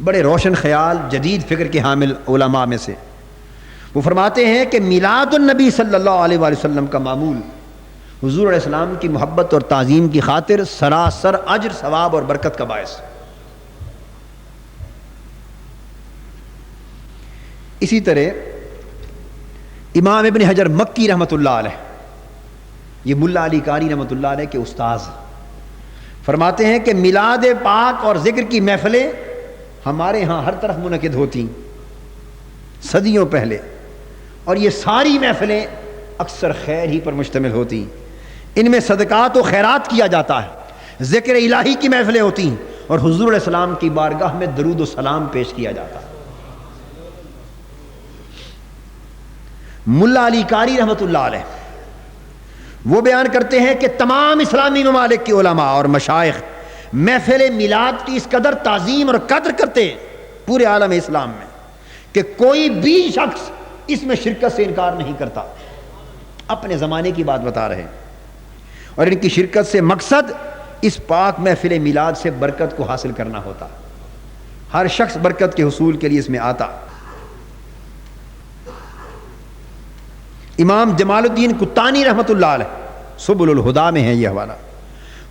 Speaker 1: بڑے روشن خیال، جدید فکر کے حامل علماء میں سے، وہ فرماتے ہیں کہ میلاد النبی صلی اللہ علیہ وآلہ وسلم کا معمول حضور علیہ السلام کی محبت اور تعظیم کی خاطر سراسر اجر، ثواب اور برکت کا باعث۔ اسی طرح امام ابن حجر مکی رحمۃ اللہ علیہ، یہ ملا علی قاری رحمۃ اللہ علیہ کے استاذ، فرماتے ہیں کہ میلاد پاک اور ذکر کی محفلیں ہمارے ہاں ہر طرف منعقد ہوتی صدیوں پہلے، اور یہ ساری محفلیں اکثر خیر ہی پر مشتمل ہوتی، ان میں صدقات و خیرات کیا جاتا ہے، ذکر الہی کی محفلیں ہوتی ہیں، اور حضور علیہ السلام کی بارگاہ میں درود و سلام پیش کیا جاتا ہے۔ ملا علی قاری رحمۃ اللہ علیہ وہ بیان کرتے ہیں کہ تمام اسلامی ممالک کے علماء اور مشائخ محفل میلاد کی اس قدر تعظیم اور قدر کرتے ہیں پورے عالم اسلام میں کہ کوئی بھی شخص اس میں شرکت سے انکار نہیں کرتا۔ اپنے زمانے کی بات بتا رہے ہیں، اور ان کی شرکت سے مقصد اس پاک محفل میلاد سے برکت کو حاصل کرنا ہوتا، ہر شخص برکت کے حصول کے لیے اس میں آتا۔ امام جمال الدین قطانی رحمۃ اللہ علیہ سبل الہدا میں ہے یہ حوالہ،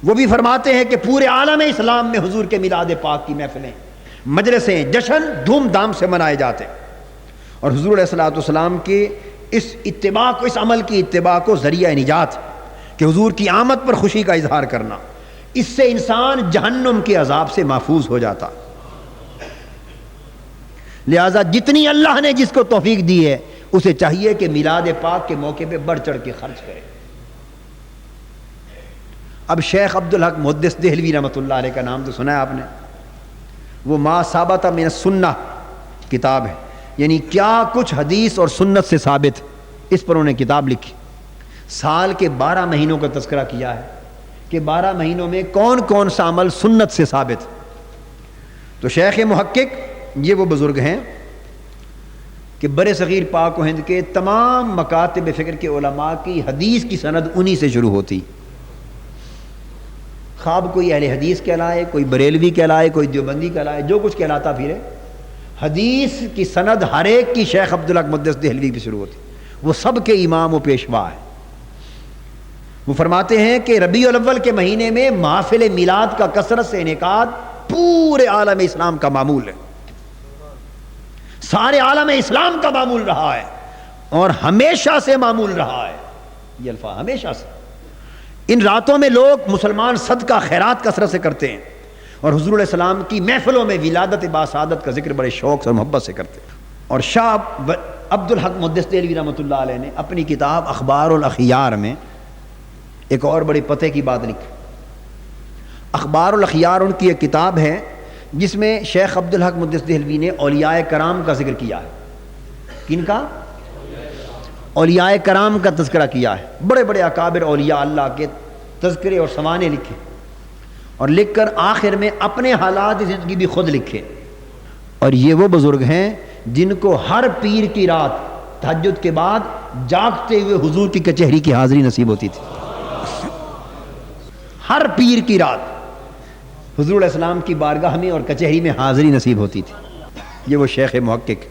Speaker 1: وہ بھی فرماتے ہیں کہ پورے عالم اسلام میں حضور کے میلاد پاک کی محفلیں، مجلسیں، جشن دھوم دھام سے منائے جاتے، اور حضور علیہ الصلوۃ والسلام کے اس اتباع کو، اس عمل کی اتباع کو ذریعہ نجات کہ حضور کی آمد پر خوشی کا اظہار کرنا، اس سے انسان جہنم کے عذاب سے محفوظ ہو جاتا۔ لہذا جتنی اللہ نے جس کو توفیق دی ہے اسے چاہیے کہ میلاد پاک کے موقع پہ بڑھ چڑھ کے خرچ کرے۔ اب شیخ عبدالحق محدث دہلوی رحمۃ اللہ علیہ کا نام تو سنا ہے آپ نے، وہ ما ثابت من السنہ کتاب ہے، یعنی کیا کچھ حدیث اور سنت سے ثابت، اس پر انہوں نے کتاب لکھی۔ سال کے 12 مہینوں کا تذکرہ کیا ہے کہ 12 مہینوں میں کون کون سا عمل سنت سے ثابت۔ تو شیخ محقق یہ وہ بزرگ ہیں کہ برِ صغیر پاک و ہند کے تمام مکاتب فکر کے علماء کی حدیث کی سند انہی سے شروع ہوتی، خواب کوئی اہل حدیث کہلائے، کوئی بریلوی کہلائے، کوئی دیوبندی کہلائے، جو کچھ کہلاتا پھرے، حدیث کی سند ہر ایک کی شیخ عبدالحق محدث دہلوی پہ شروع ہوتی۔ وہ سب کے امام و پیشوا ہے۔ وہ فرماتے ہیں کہ ربیع الاول کے مہینے میں محافل میلاد کا کثرت سے انعقاد پورے عالم اسلام کا معمول ہے، سارے عالم اسلام کا معمول رہا ہے اور ہمیشہ سے معمول رہا ہے۔ یہ الفاظ ہمیشہ سے۔ ان راتوں میں لوگ مسلمان صدقہ خیرات کثرت سے کرتے ہیں اور حضور علیہ السلام کی محفلوں میں ولادت باسعادت کا ذکر بڑے شوق اور محبت سے کرتے ہیں۔ اور شاہ عبدالحق محدث دہلوی رحمۃ اللہ علیہ نے اپنی کتاب اخبار الاخیار میں ایک اور بڑے پتے کی بات لکھی۔ اخبار الاخیار ان کی ایک کتاب ہے جس میں شیخ عبدالحق محدث دہلوی نے اولیاء کرام کا ذکر کیا ہے۔ کن کا؟ اولیاء کرام کا تذکرہ کیا ہے۔ بڑے بڑے اکابر اولیاء اللہ کے تذکرے اور سوانے لکھے اور لکھ کر آخر میں اپنے حالات زندگی بھی خود لکھے۔ اور یہ وہ بزرگ ہیں جن کو ہر پیر کی رات تہجد کے بعد جاگتے ہوئے حضور کی کچہری کی حاضری نصیب ہوتی تھی۔ ہر پیر کی رات حضور علیہ السلام کی بارگاہ میں اور کچہری میں حاضری نصیب ہوتی تھی۔ یہ وہ شیخ محقق۔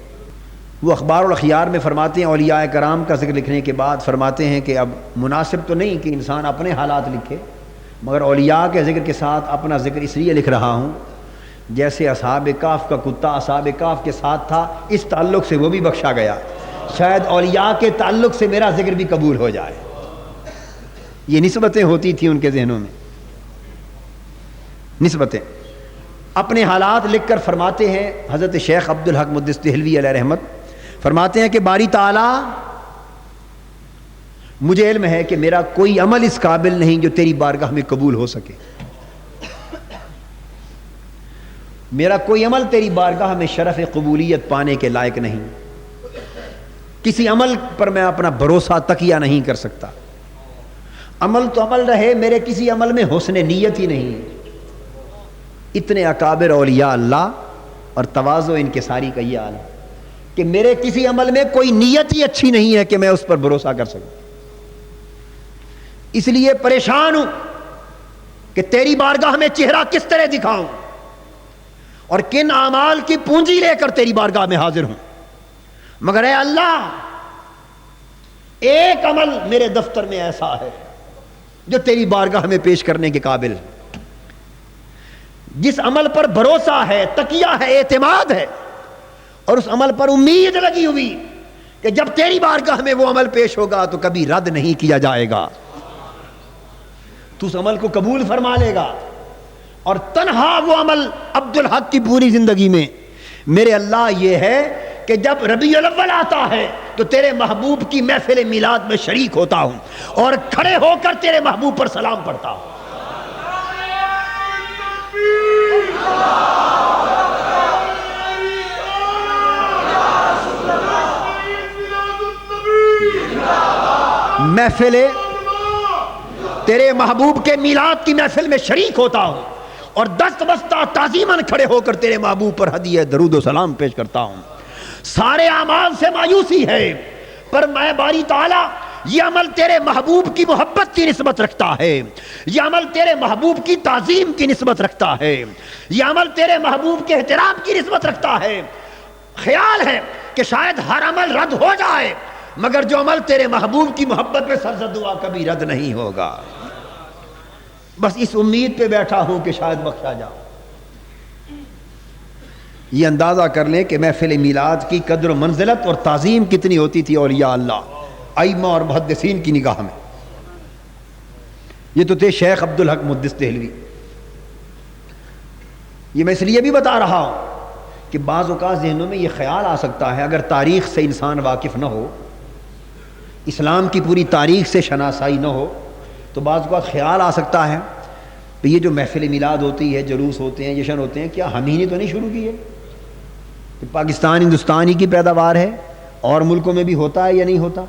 Speaker 1: وہ اخبار الاخیار میں فرماتے ہیں اولیاء کرام کا ذکر لکھنے کے بعد فرماتے ہیں کہ اب مناسب تو نہیں کہ انسان اپنے حالات لکھے، مگر اولیاء کے ذکر کے ساتھ اپنا ذکر اس لیے لکھ رہا ہوں جیسے اصحاب کہف کا کتا اصحاب کہف کے ساتھ تھا، اس تعلق سے وہ بھی بخشا گیا، شاید اولیاء کے تعلق سے میرا ذکر بھی قبول ہو جائے۔ یہ نسبتیں ہوتی تھیں ان کے ذہنوں میں، نسبتیں۔ اپنے حالات لکھ کر فرماتے ہیں حضرت شیخ عبدالحق محدث دہلوی علیہ رحمت، فرماتے ہیں کہ باری تعالیٰ مجھے علم ہے کہ میرا کوئی عمل اس قابل نہیں جو تیری بارگاہ میں قبول ہو سکے، میرا کوئی عمل تیری بارگاہ میں شرف قبولیت پانے کے لائق نہیں، کسی عمل پر میں اپنا بھروسہ تکیہ نہیں کر سکتا، عمل تو عمل رہے میرے کسی عمل میں حسن نیت ہی نہیں۔ اتنے اکابر اولیاء اللہ اور تواضع انکساری کا یہ حال ہے کہ میرے کسی عمل میں کوئی نیت ہی اچھی نہیں ہے کہ میں اس پر بھروسہ کر سکوں، اس لیے پریشان ہوں کہ تیری بارگاہ میں چہرہ کس طرح دکھاؤں اور کن اعمال کی پونجی لے کر تیری بارگاہ میں حاضر ہوں، مگر اے اللہ ایک عمل میرے دفتر میں ایسا ہے جو تیری بارگاہ میں پیش کرنے کے قابل، جس عمل پر بھروسہ ہے، تکیہ ہے، اعتماد ہے اور اس عمل پر امید لگی ہوئی کہ جب تیری بارگاہ میں وہ عمل پیش ہوگا تو کبھی رد نہیں کیا جائے گا، تو اس عمل کو قبول فرما لے گا۔ اور تنہا وہ عمل عبدالحق کی پوری زندگی میں میرے اللہ یہ ہے کہ جب ربیع الاول آتا ہے تو تیرے محبوب کی محفل میلاد میں شریک ہوتا ہوں اور کھڑے ہو کر تیرے محبوب پر سلام پڑھتا ہوں۔ محفل تیرے محبوب کے میلاد کی محفل میں شریک ہوتا ہوں اور دست بستہ تعظیماً کھڑے ہو کر تیرے محبوب پر ہدیہ درود و سلام پیش کرتا ہوں۔ سارے اعمال سے مایوسی ہے پر میں باری تعالیٰ یہ عمل تیرے محبوب کی محبت کی نسبت رکھتا ہے، یہ عمل تیرے محبوب کی تعظیم کی نسبت رکھتا ہے، یہ عمل تیرے محبوب کے احترام کی نسبت رکھتا ہے۔ خیال ہے کہ شاید ہر عمل رد ہو جائے مگر جو عمل تیرے محبوب کی محبت پہ سرزد ہوا کبھی رد نہیں ہوگا، بس اس امید پہ بیٹھا ہوں کہ شاید بخشا جاؤ۔ یہ اندازہ کر لیں کہ محفل میلاد کی قدر و منزلت اور تعظیم کتنی ہوتی تھی اولیاء اللہ ائمہ اور محدثین کی نگاہ میں۔ یہ تو تھے شیخ عبدالحق محدث دہلوی۔ یہ میں اس لیے بھی بتا رہا ہوں کہ بعض اوقات ذہنوں میں یہ خیال آ سکتا ہے اگر تاریخ سے انسان واقف نہ ہو، اسلام کی پوری تاریخ سے شناسائی نہ ہو، تو بعض اوقات خیال آ سکتا ہے تو یہ جو محفل میلاد ہوتی ہے، جلوس ہوتے ہیں، جشن ہوتے ہیں، کیا ہم ہی نے تو نہیں شروع کیے؟ کہ پاکستان ہندوستان ہی کی پیداوار ہے، اور ملکوں میں بھی ہوتا ہے یا نہیں ہوتا؟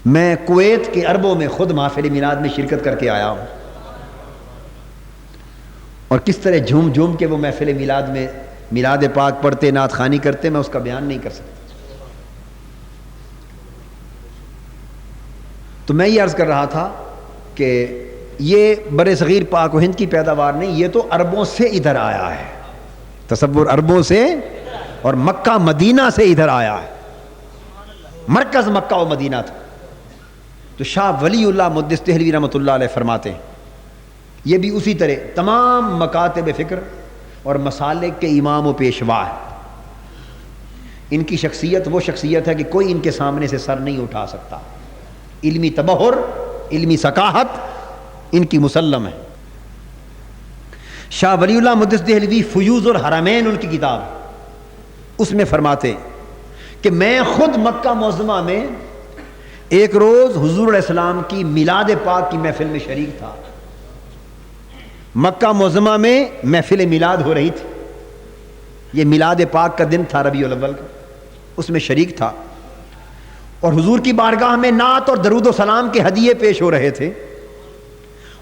Speaker 1: میں کویت کے عربوں میں خود محفل میلاد میں شرکت کر کے آیا ہوں، اور کس طرح جھوم جھوم کے وہ محفل میلاد میں میلاد پاک پڑھتے، نعت خوانی کرتے، میں اس کا بیان نہیں کر سکتا۔ تو میں یہ عرض کر رہا تھا کہ یہ بر صغیر پاک و ہند کی پیداوار نہیں، یہ تو عربوں سے ادھر آیا ہے، تصور عربوں سے، اور مکہ مدینہ سے ادھر آیا ہے، مرکز مکہ و مدینہ تھا۔ تو شاہ ولی اللہ محدث دہلوی رحمۃ اللہ علیہ فرماتے ہیں یہ بھی اسی طرح تمام مکاتب فکر اور مسالک کے امام و پیشوا ہے۔ ان کی شخصیت وہ شخصیت ہے کہ کوئی ان کے سامنے سے سر نہیں اٹھا سکتا، علمی تبحر، علمی ثقافت ان کی مسلم ہے۔ شاہ ولی اللہ محدث دہلوی فیوض الحرمین ان کی کتاب، اس میں فرماتے کہ میں خود مکہ معظمہ میں ایک روز حضور علیہ السلام کی میلاد پاک کی محفل میں شریک تھا۔ مکہ معظمہ میں محفل میلاد ہو رہی تھی، یہ میلاد پاک کا دن تھا ربیع الاول کا، اس میں شریک تھا، اور حضور کی بارگاہ میں نعت اور درود و سلام کے ہدیے پیش ہو رہے تھے،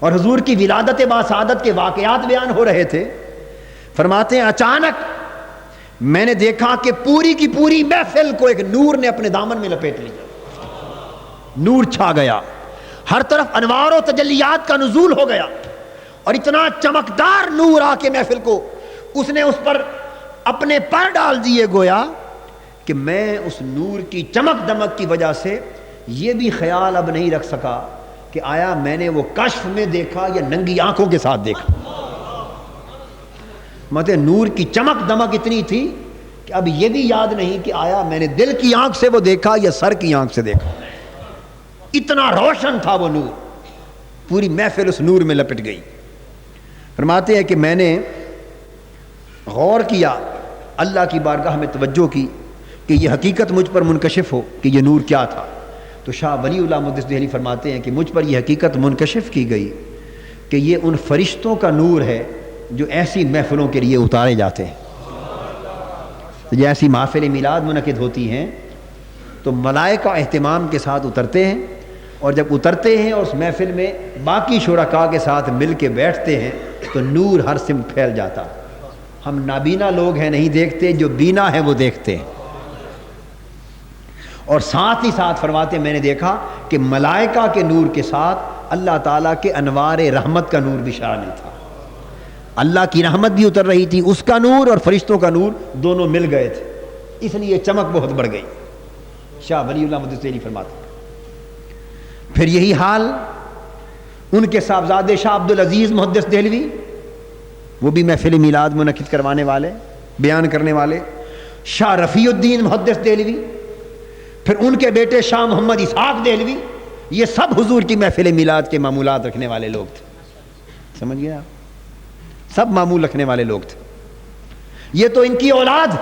Speaker 1: اور حضور کی ولادت باسعادت کے واقعات بیان ہو رہے تھے۔ فرماتے ہیں اچانک میں نے دیکھا کہ پوری کی پوری محفل کو ایک نور نے اپنے دامن میں لپیٹ لیا، نور چھا گیا، ہر طرف انوار و تجلیات کا نزول ہو گیا، اور اتنا چمکدار نور آ کے محفل کو اس نے اس پر اپنے پر ڈال دیے، گویا کہ میں اس نور کی چمک دمک کی وجہ سے یہ بھی خیال اب نہیں رکھ سکا کہ آیا میں نے وہ کشف میں دیکھا یا ننگی آنکھوں کے ساتھ دیکھا۔ مطلب نور کی چمک دمک اتنی تھی کہ اب یہ بھی یاد نہیں کہ آیا میں نے دل کی آنکھ سے وہ دیکھا یا سر کی آنکھ سے دیکھا، اتنا روشن تھا وہ نور، پوری محفل اس نور میں لپٹ گئی۔ فرماتے ہیں کہ میں نے غور کیا، اللہ کی بارگاہ میں توجہ کی کہ یہ حقیقت مجھ پر منکشف ہو کہ یہ نور کیا تھا۔ تو شاہ ولی اللہ محدث دہلوی فرماتے ہیں کہ مجھ پر یہ حقیقت منکشف کی گئی کہ یہ ان فرشتوں کا نور ہے جو ایسی محفلوں کے لیے اتارے جاتے ہیں۔ جیسی محفل میلاد منعقد ہوتی ہیں تو ملائکہ اہتمام کے ساتھ اترتے ہیں، اور جب اترتے ہیں اور اس محفل میں باقی شرکاء کے ساتھ مل کے بیٹھتے ہیں تو نور ہر سمت پھیل جاتا۔ ہم نابینا لوگ ہیں، نہیں دیکھتے، جو بینا ہے وہ دیکھتے ہیں۔ اور ساتھ ہی ساتھ فرماتے میں نے دیکھا کہ ملائکہ کے نور کے ساتھ اللہ تعالیٰ کے انوار رحمت کا نور بھی شامل تھا، اللہ کی رحمت بھی اتر رہی تھی، اس کا نور اور فرشتوں کا نور دونوں مل گئے تھے، اس لیے چمک بہت بڑھ گئی۔ شاہ ولی اللہ محدث دہلوی فرماتے پھر یہی حال ان کے صاحبزادے شاہ عبدالعزیز محدث دہلوی، وہ بھی محفل میلاد منعقد کروانے والے، بیان کرنے والے، شاہ رفیع الدین محدث دہلوی، پھر ان کے بیٹے شاہ محمد اسحاق دہلوی، یہ سب حضور کی محفل میلاد کے معمولات رکھنے والے لوگ تھے۔ سمجھ گئے آپ؟ سب معمول رکھنے والے لوگ تھے، یہ تو ان کی اولاد۔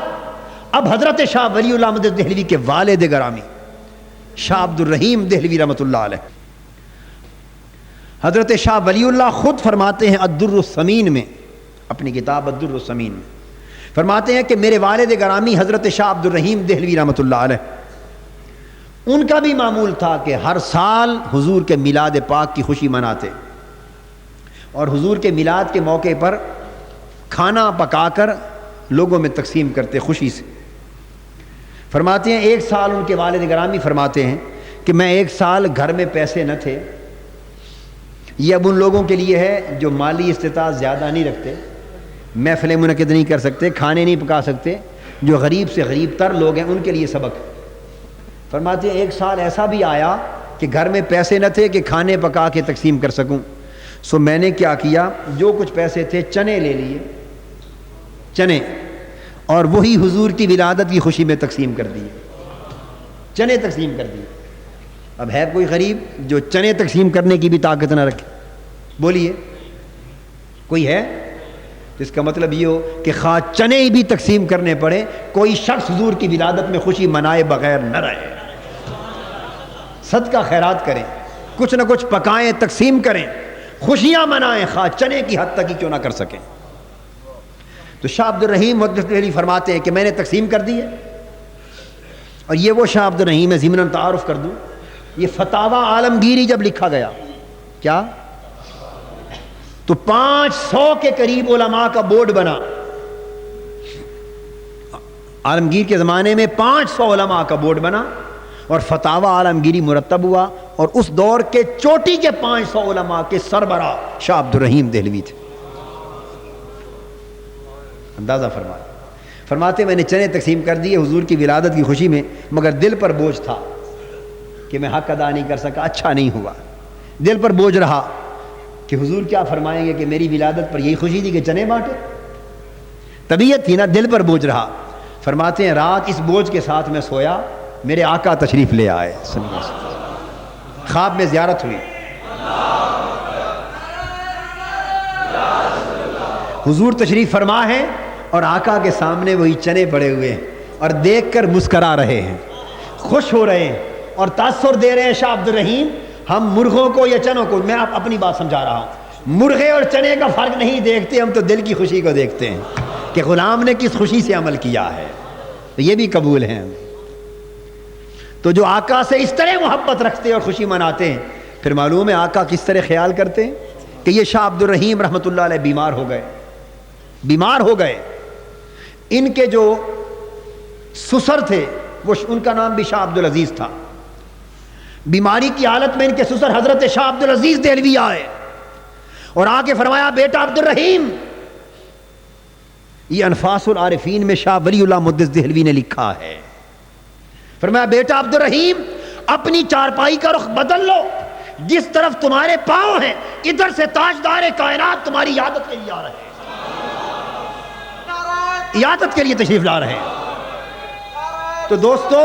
Speaker 1: اب حضرت شاہ ولی اللہ محدث دہلوی کے والد گرامی شاہ عبد الرحیم دہلوی رحمۃ اللہ علیہ، حضرت شاہ ولی اللہ خود فرماتے ہیں الدر الثمین میں، اپنی کتاب الدر الثمین میں فرماتے ہیں کہ میرے والد گرامی حضرت شاہ عبد الرحیم دہلوی رحمۃ اللہ علیہ، ان کا بھی معمول تھا کہ ہر سال حضور کے میلاد پاک کی خوشی مناتے، اور حضور کے میلاد کے موقع پر کھانا پکا کر لوگوں میں تقسیم کرتے خوشی سے۔ فرماتے ہیں ایک سال ان کے والد گرامی فرماتے ہیں کہ میں ایک سال گھر میں پیسے نہ تھے، یہ اب ان لوگوں کے لیے ہے جو مالی استطاعت زیادہ نہیں رکھتے، محفلیں منعقد نہیں کر سکتے، کھانے نہیں پکا سکتے، جو غریب سے غریب تر لوگ ہیں ان کے لیے سبق۔ فرماتے ہیں ایک سال ایسا بھی آیا کہ گھر میں پیسے نہ تھے کہ کھانے پکا کے تقسیم کر سکوں، سو میں نے کیا کیا، جو کچھ پیسے تھے چنے لے لیے، چنے، اور وہی حضور کی ولادت کی خوشی میں تقسیم کر دیے، چنے تقسیم کر دیے۔ اب ہے کوئی غریب جو چنے تقسیم کرنے کی بھی طاقت نہ رکھے؟ بولیے کوئی ہے؟ اس کا مطلب یہ ہو کہ خواہ چنے بھی تقسیم کرنے پڑے، کوئی شخص حضور کی ولادت میں خوشی منائے بغیر نہ رہے، صدقہ خیرات کریں، کچھ نہ کچھ پکائیں، تقسیم کریں، خوشیاں منائیں خواہ چنے کی حد تک ہی کیوں نہ کر سکیں. تو شاہ عبد الرحیم محدث دہلوی فرماتے ہیں کہ میں نے تقسیم کر دی ہے. اور یہ وہ شاہ عبد الرحیم ہے، ضمناً تعارف کر دوں، یہ فتاوی عالمگیری جب لکھا گیا کیا تو 500 کے قریب علماء کا بورڈ بنا. عالمگیر کے زمانے میں 500 علماء کا بورڈ بنا اور فتاوی عالمگیری مرتب ہوا، اور اس دور کے چوٹی کے 500 علماء کے سربراہ شاہ عبد الرحیم دہلوی تھے. اندازہ فرماتے میں نے چنے تقسیم کر دیے حضور کی ولادت کی خوشی میں، مگر دل پر بوجھ تھا کہ میں حق ادا نہیں کر سکا، اچھا نہیں ہوا. دل پر بوجھ رہا کہ حضور کیا فرمائیں گے کہ میری ولادت پر یہی خوشی تھی کہ چنے بانٹے. طبیعت تھی نا، دل پر بوجھ رہا. فرماتے ہیں رات اس بوجھ کے ساتھ میں سویا، میرے آقا تشریف لے آئے صلی اللہ علیہ وسلم. خواب میں زیارت ہوئی، حضور تشریف فرما ہے اور آقا کے سامنے وہی چنے پڑے ہوئے ہیں اور دیکھ کر مسکرا رہے ہیں، خوش ہو رہے ہیں اور تاثر دے رہے ہیں. شاہ عبد الرحیم ہم مرغوں کو یا چنوں کو، میں آپ اپنی بات سمجھا رہا ہوں، مرغے اور چنے کا فرق نہیں دیکھتے، ہم تو دل کی خوشی کو دیکھتے ہیں کہ غلام نے کس خوشی سے عمل کیا ہے. تو یہ بھی قبول ہیں. تو جو آقا سے اس طرح محبت رکھتے اور خوشی مناتے ہیں، پھر معلوم ہے آقا کس طرح خیال کرتے ہیں کہ یہ شاہ عبد الرحیم رحمۃ اللہ علیہ بیمار ہو گئے. ان کے جو سسر تھے وہ ان کا نام بھی شاہ عبد العزیز تھا. بیماری کی حالت میں ان کے سسر حضرت شاہ عبد العزیز دہلوی آئے اور آ کے فرمایا بیٹا عبد الرحیم. یہ انفاس العارفین میں شاہ ولی اللہ محدث دہلوی نے لکھا ہے. فرمایا بیٹا عبد الرحیم اپنی چارپائی کا رخ بدل لو، جس طرف تمہارے پاؤں ہیں ادھر سے تاجدار کائنات تمہاری عیادت کے لیے آ رہے ہیں، عیادت کے لیے تشریف لا رہے ہیں. تو دوستو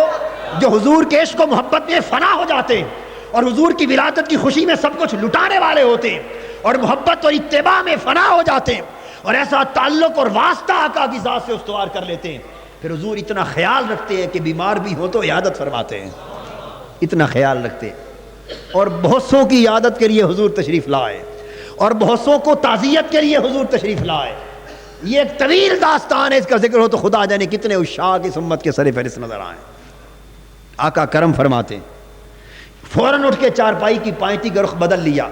Speaker 1: جو حضور کے عشق و محبت میں فنا ہو جاتے ہیں اور حضور کی ولادت کی خوشی میں سب کچھ لٹانے والے ہوتے ہیں اور محبت اور اتباع میں فنا ہو جاتے ہیں اور ایسا تعلق اور واسطہ آقا کی ذات سے استوار کر لیتے ہیں، پھر حضور اتنا خیال رکھتے ہیں کہ بیمار بھی ہو تو عیادت فرماتے ہیں. اتنا خیال رکھتے ہیں اور بہت سوں کی عیادت کے لیے حضور تشریف لائے اور بہت سوں کو تعزیت کے لیے حضور تشریف لائے. یہ ایک طویل داستان ہے، اس کا ذکر ہو تو خدا جانے کتنے عشاق اس امت کے سر فہرست نظر آئیں. آقا کرم فرماتے ہیں، فوراً اٹھ کے چارپائی کی پائنتی کا رخ بدل لیا.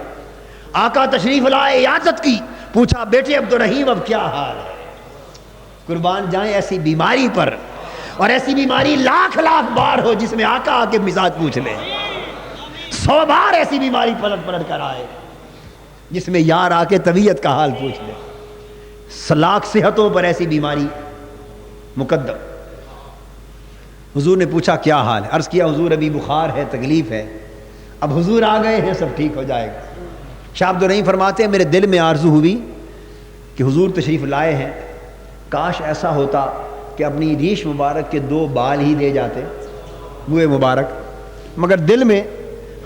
Speaker 1: آقا تشریف لائے، عیادت کی، پوچھا بیٹے عبد الرحیم اب کیا حال ہے؟ قربان جائیں ایسی بیماری پر، اور ایسی بیماری لاکھ بار ہو جس میں آقا آ کے مزاج پوچھ لے. 100 بار ایسی بیماری پلٹ کر آئے جس میں یار آ کے طبیعت کا حال پوچھ لے. لاکھ صحتوں پر ایسی بیماری مقدم. حضور نے پوچھا کیا حال ہے؟ عرض کیا حضور ابھی بخار ہے، تکلیف ہے. اب حضور آ گئے ہیں، سب ٹھیک ہو جائے گا. شاہ عبد الرحیم فرماتے ہیں میرے دل میں آرزو ہوئی کہ حضور تشریف لائے ہیں، کاش ایسا ہوتا کہ اپنی ریش مبارک کے 2 بال ہی دے جاتے، منہ مبارک. مگر دل میں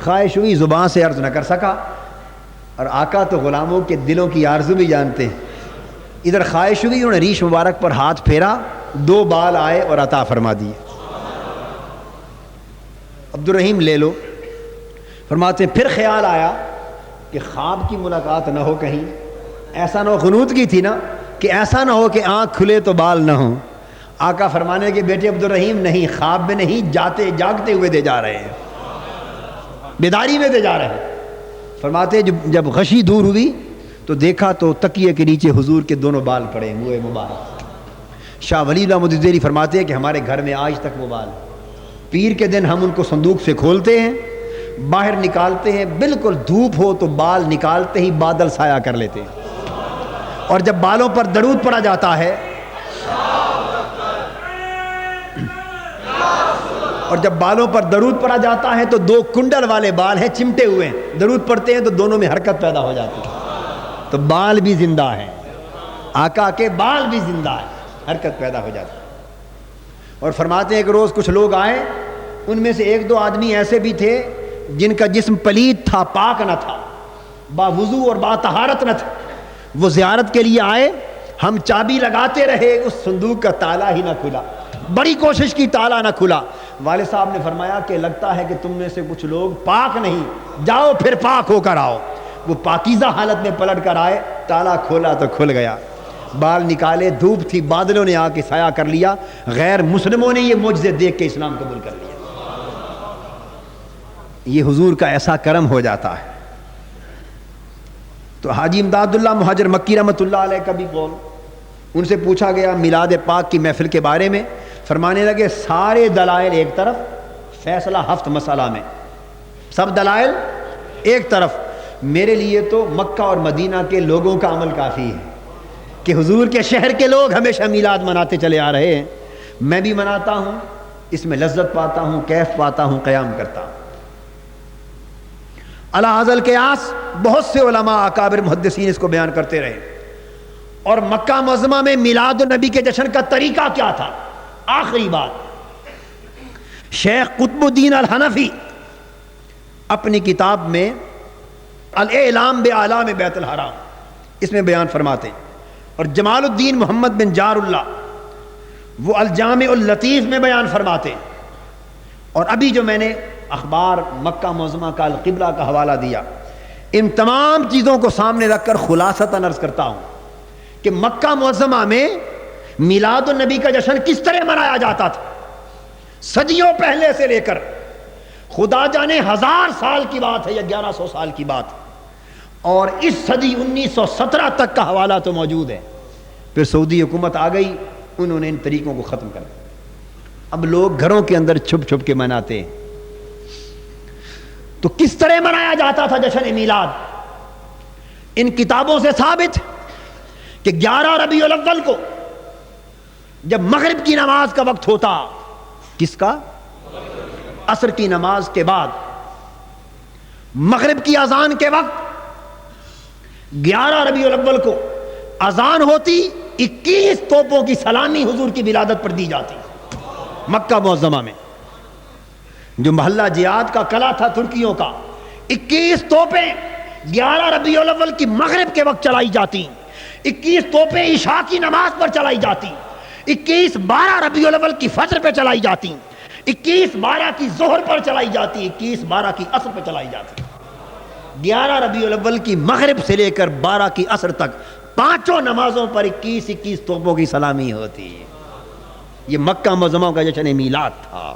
Speaker 1: خواہش ہوئی، زبان سے عرض نہ کر سکا. اور آقا تو غلاموں کے دلوں کی آرزو بھی جانتے ہیں. ادھر خواہش ہوئی، انہوں نے ریش مبارک پر ہاتھ پھیرا، 2 بال آئے اور عطا فرما دیے. عبد الرحیم لے لو. فرماتے ہیں پھر خیال آیا کہ خواب کی ملاقات نہ ہو، کہیں ایسا نہ ہو، غنودگی تھی نا کہ ایسا نہ ہو کہ آنکھ کھلے تو بال نہ ہوں. آقا فرمانے کہ بیٹے عبد الرحیم نہیں، خواب میں نہیں، جاگتے ہوئے دے جا رہے ہیں، بیداری میں دے جا رہے ہیں. فرماتے جب غشی دور ہوئی تو دیکھا تو تکیے کے نیچے حضور کے 2 بال پڑے ہیں، منہ مبارک. شاہ ولی اللہ محدث دہلوی فرماتے ہیں کہ ہمارے گھر میں آج تک وہ بال، پیر کے دن ہم ان کو صندوق سے کھولتے ہیں، باہر نکالتے ہیں، بالکل دھوپ ہو تو بال نکالتے ہی بادل سایہ کر لیتے ہیں. اور جب بالوں پر درود پڑا جاتا ہے تو 2 کنڈل والے بال ہیں، چمٹے ہوئے ہیں، درود پڑھتے ہیں تو دونوں میں حرکت پیدا ہو جاتی ہے. تو بال بھی زندہ ہیں، آقا کے بال بھی زندہ ہیں، حرکت پیدا ہو جاتی ہے. اور فرماتے ہیں کہ روز کچھ لوگ آئے، ان میں سے 1-2 آدمی ایسے بھی تھے جن کا جسم پلید تھا، پاک نہ تھا، باوضو اور باطہارت نہ تھا. وہ زیارت کے لیے آئے، ہم چابی لگاتے رہے، اس صندوق کا تالا ہی نہ کھلا، بڑی کوشش کی، تالا نہ کھلا. والد صاحب نے فرمایا کہ لگتا ہے کہ تم میں سے کچھ لوگ پاک نہیں، جاؤ پھر پاک ہو کر آؤ. وہ پاکیزہ حالت میں پلٹ کر آئے، تالا کھولا تو کھل گیا، بال نکالے، دھوپ تھی، بادلوں نے آ کے سایہ کر لیا، غیر مسلموں نے یہ معجزے دیکھ کے اسلام قبول کر لیا۔ یہ حضور کا ایسا کرم ہو جاتا ہے۔ تو حاجی امداد اللہ مہاجر مکی رحمۃ اللہ علیہ کا بھی قول، ان سے پوچھا گیا میلاد پاک کی محفل کے بارے میں، فرمانے لگے سارے دلائل ایک طرف، فیصلہ ہفت مسئلہ میں، سب دلائل ایک طرف، میرے لیے تو مکہ اور مدینہ کے لوگوں کا عمل کافی ہے کہ حضور کے شہر کے لوگ ہمیشہ میلاد مناتے چلے آ رہے ہیں، میں بھی مناتا ہوں، اس میں لذت پاتا ہوں، کیف پاتا ہوں، قیام کرتا ہوں۔ علی ھذا القیاس بہت سے علماء اکابر محدثین اس کو بیان کرتے رہے۔ اور مکہ معظمہ میں میلاد النبی کے جشن کا طریقہ کیا تھا؟ آخری بات، شیخ قطب الدین الحنفی اپنی کتاب میں الاعلام باعلام بیت الحرام اس میں بیان فرماتے ہیں، اور جمال الدین محمد بن جار اللہ وہ الجامع اللطیف میں بیان فرماتے ہیں، اور ابھی جو میں نے اخبار مکہ معظمہ کا القبلہ کا حوالہ دیا، ان تمام چیزوں کو سامنے رکھ کر خلاصتاً عرض کرتا ہوں کہ مکہ معظمہ میں میلاد النبی کا جشن کس طرح منایا جاتا تھا، صدیوں پہلے سے لے کر خدا جانے 1000 سال کی بات ہے یا 1100 سال کی بات، اور اس صدی 1917 تک کا حوالہ تو موجود ہے۔ پھر سعودی حکومت آ گئی، انہوں نے ان طریقوں کو ختم کر دیا، اب لوگ گھروں کے اندر چھپ چھپ کے مناتے ہیں۔ تو کس طرح منایا جاتا تھا جشن میلاد؟ ان کتابوں سے ثابت کہ 11 ربیع الاول کو جب مغرب کی نماز کا وقت ہوتا، کس کا؟ عصر کی نماز کے بعد، مغرب کی اذان کے وقت 11 ربیع الاول کو اذان ہوتی، 21 توپوں کی سلامی حضور کی ولادت پر دی جاتی مکہ معظمہ میں، جو محلہ جہاد کا قلعہ تھا ترکیوں کا، 21 توپیں 11 ربیع الاول کی مغرب کے وقت چلائی جاتی، 21 توپیں عشاء کی نماز پر چلائی جاتی، 21-12 ربیع الاول کی فجر پہ چلائی جاتی، 21-12 کی ظہر پر چلائی جاتی، 21-12 کی عصر پہ چلائی جاتی۔ 11 ربیع الاول کی مغرب سے لے کر 12 کی عصر تک پانچوں نمازوں پر 21 توپوں کی سلامی ہوتی۔ یہ مکہ معظمہ کا جشن میلاد تھا۔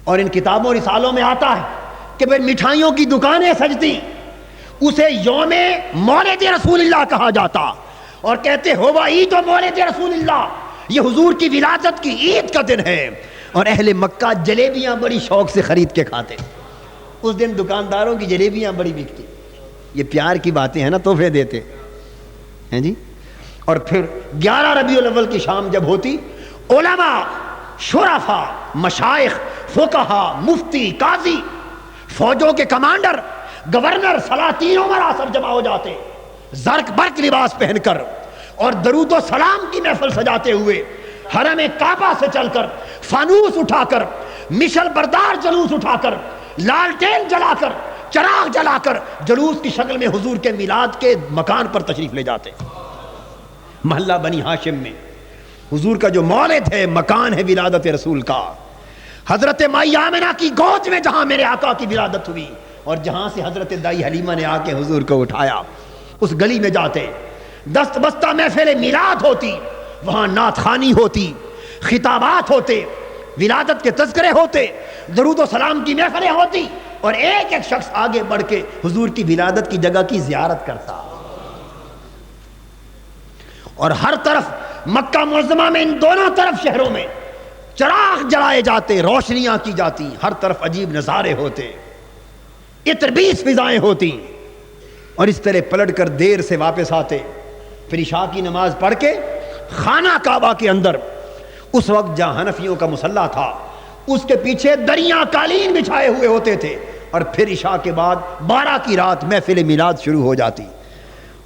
Speaker 1: اور ان کتابوں رسالوں میں آتا ہے کہ بھئی مٹھائیوں کی دکانیں سجتی، اسے یوم مولد رسول اللہ کہا جاتا، اور کہتے ہوا عید و مولد رسول اللہ، یہ حضور کی ولادت کی عید کا دن ہے۔ اور اہل مکہ جلیبیاں بڑی شوق سے خرید کے کھاتے، اس دن دکانداروں کی جلیبیاں بڑی بکتی، یہ پیار کی باتیں ہیں نا، تحفے دیتے ہیں جی۔ اور پھر 11 ربیع الاول کی شام جب ہوتی، علماء، شرفاء، مشائخ، فقہا، مفتی، قاضی، فوجوں کے کمانڈر، گورنر، سلاطین امراء سب جمع ہو جاتے، زرق برق لباس پہن کر، اور درود و سلام کی محفل سجاتے ہوئے حرم کعبہ سے چل کر، فانوس اٹھا کر، مشل بردار جلوس اٹھا کر، لالٹین جلا کر، چراغ جلا کر، جلوس کی شکل میں حضور کے میلاد کے مکان پر تشریف لے جاتے۔ محلہ بنی ہاشم میں حضور کا جو مولد ہے، مکان ہے ولادت رسول کا، حضرت مائی آمنہ کی گود میں جہاں میرے آقا کی ولادت ہوئی، اور جہاں سے حضرت دائی حلیمہ نے آ کے حضور کو اٹھایا، اس گلی میں جاتے، دست بستہ محفل میلاد ہوتی، وہاں نعت خوانی ہوتی، خطابات ہوتے، ولادت کے تذکرے ہوتے، درود و سلام کی محفلیں ہوتی، اور ایک ایک شخص آگے بڑھ کے حضور کی ولادت کی جگہ کی زیارت کرتا۔ اور ہر طرف مکہ معظمہ میں، ان دونوں طرف شہروں میں چراغ جلائے جاتے، روشنیاں کی جاتی، ہر طرف عجیب نظارے ہوتے، اتربیس فضائیں ہوتی، اور اس طرح پلٹ کر دیر سے واپس آتے، پھر عشاء کی نماز پڑھ کے خانہ کعبہ کے اندر، اس وقت جہاں حنفیوں کا مصلی تھا، اس کے پیچھے دریاں قالین بچھائے ہوئے ہوتے تھے، اور پھر عشاء کے بعد 12 کی رات محفل میلاد شروع ہو جاتی،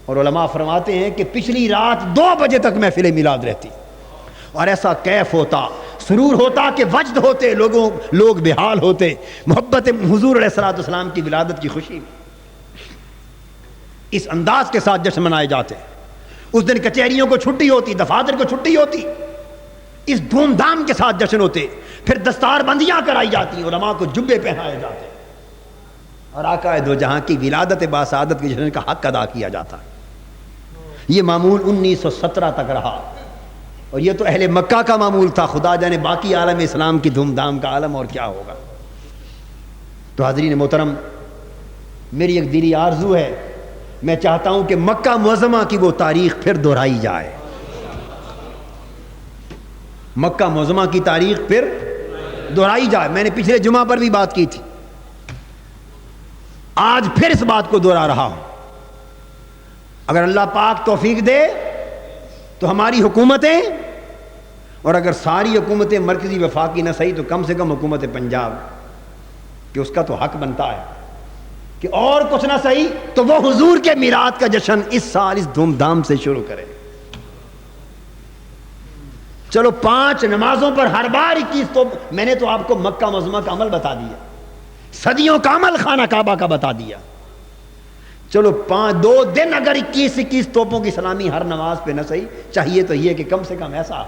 Speaker 1: اور علماء فرماتے ہیں کہ پچھلی رات 2 بجے تک محفل میلاد رہتی، اور ایسا کیف ہوتا، سرور ہوتا کہ وجد ہوتے، لوگ بحال ہوتے، محبت حضور علیہ السلام کی ولادت کی خوشی میں۔ اس انداز کے ساتھ جشن منائے جاتے، اس دن کچہریوں کو چھٹی ہوتی، دفاتر کو چھٹی ہوتی، اس دھوم دھام کے ساتھ جشن ہوتے، پھر دستار بندیاں کرائی جاتی، علماء کو جبے پہنائے جاتے، اور آقا دو جہاں کی ولادت باسعادت کے جشن کا حق ادا کیا جاتا ہے۔ یہ معمول 1917 تک رہا، اور یہ تو اہل مکہ کا معمول تھا، خدا جانے باقی عالم اسلام کی دھوم دھام کا عالم اور کیا ہوگا۔ تو حاضرین محترم، میری ایک دلی آرزو ہے، میں چاہتا ہوں کہ مکہ معظمہ کی وہ تاریخ پھر دہرائی جائے، مکہ معظمہ کی تاریخ پھر دہرائی جائے۔ میں نے پچھلے جمعہ پر بھی بات کی تھی، آج پھر اس بات کو دہرا رہا ہوں۔ اگر اللہ پاک توفیق دے تو ہماری حکومتیں، اور اگر ساری حکومتیں مرکزی وفاقی نہ صحیح تو کم سے کم حکومت پنجاب، کہ اس کا تو حق بنتا ہے کہ اور کچھ نہ صحیح تو وہ حضور کے میلاد کا جشن اس سال اس دھوم دھام سے شروع کرے۔ چلو 5 نمازوں پر ہر بار 21، تو میں نے تو آپ کو مکہ معظمہ کا عمل بتا دیا، صدیوں کا عمل خانہ کعبہ کا بتا دیا۔ چلو 2 دن اگر 21 توپوں کی سلامی ہر نماز پہ نہ صحیح، چاہیے تو یہ کہ کم سے کم ایسا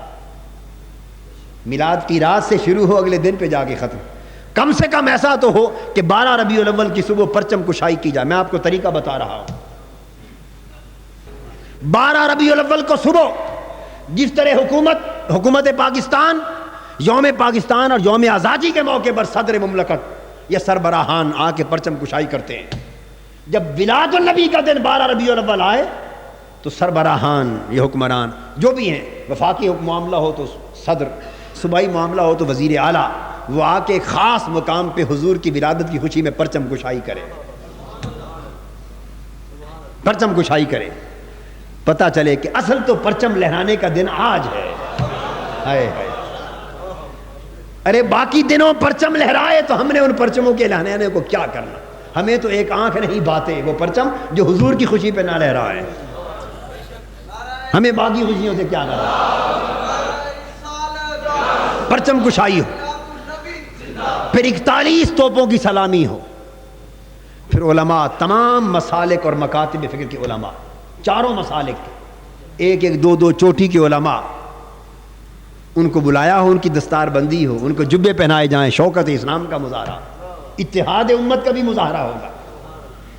Speaker 1: میلاد کی رات سے شروع ہو اگلے دن پہ جا کے ختم، کم سے کم ایسا تو ہو کہ 12 ربیع الاول کی صبح پرچم کشائی کی جائے۔ میں آپ کو طریقہ بتا رہا ہوں، 12 ربیع الاول کو صبح جس طرح حکومت پاکستان یوم پاکستان اور یوم آزادی کے موقع پر صدر مملکت یا سربراہان آ کے پرچم کشائی کرتے ہیں، جب ولادت النبی کا دن 12 ربیع الاول آئے تو سربراہان یہ حکمران جو بھی ہیں، وفاقی معاملہ ہو تو صدر، صوبائی معاملہ ہو تو وزیر اعلیٰ، وہ آ کے خاص مقام پہ حضور کی ولادت کی خوشی میں پرچم کشائی کرے، پرچم کشائی کرے، پتہ چلے کہ اصل تو پرچم لہرانے کا دن آج ہے۔ ہائے ہائے، ارے باقی دنوں پرچم لہرائے تو ہم نے ان پرچموں کے لہرانے کو کیا کرنا، ہمیں تو ایک آنکھ نہیں باتیں وہ پرچم جو حضور کی خوشی پہ نہ لہرائے، ہمیں باقی خوشیوں سے کیا کرنا۔ پرچم کشائی ہو، پھر 41 توپوں کی سلامی ہو، پھر علماء، تمام مسالک اور مکاتب فکر کے علماء، چاروں مسالک، ایک 2 چوٹی کے علماء، ان کو بلایا ہو، ان کی دستار بندی ہو، ان کو جبے پہنائے جائیں، شوکت اسلام کا مظاہرہ، اتحاد امت کا بھی مظاہرہ ہوگا،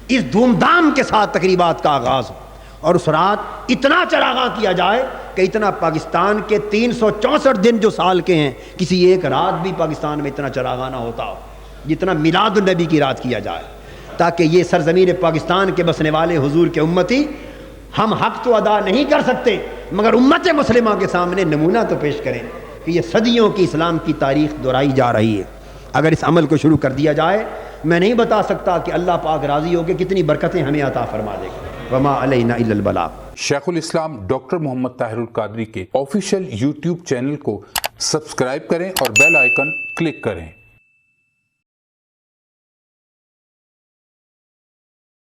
Speaker 1: اس دھوم دھام کے ساتھ تقریبات کا آغاز ہو، اور اس رات اتنا چراغاں کیا جائے کہ اتنا پاکستان کے 364 دن جو سال کے ہیں کسی ایک رات بھی پاکستان میں اتنا چراغاں نہ ہوتا ہو جتنا میلاد النبی کی رات کیا جائے، تاکہ یہ سرزمین پاکستان کے بسنے والے حضور کے امتی، ہم حق تو ادا نہیں کر سکتے مگر امت مسلمہ کے سامنے نمونہ تو پیش کریں کہ یہ صدیوں کی اسلام کی تاریخ دہرائی جا رہی ہے۔ اگر اس عمل کو شروع کر دیا جائے، میں نہیں بتا سکتا کہ اللہ پاک راضی ہو کے کتنی برکتیں ہمیں عطا فرما دے گا۔ وما علینا الا البلاغ۔
Speaker 2: شیخ الاسلام ڈاکٹر محمد طاہر القادری کے آفیشیل یوٹیوب چینل کو سبسکرائب کریں اور بیل آئیکن کلک کریں۔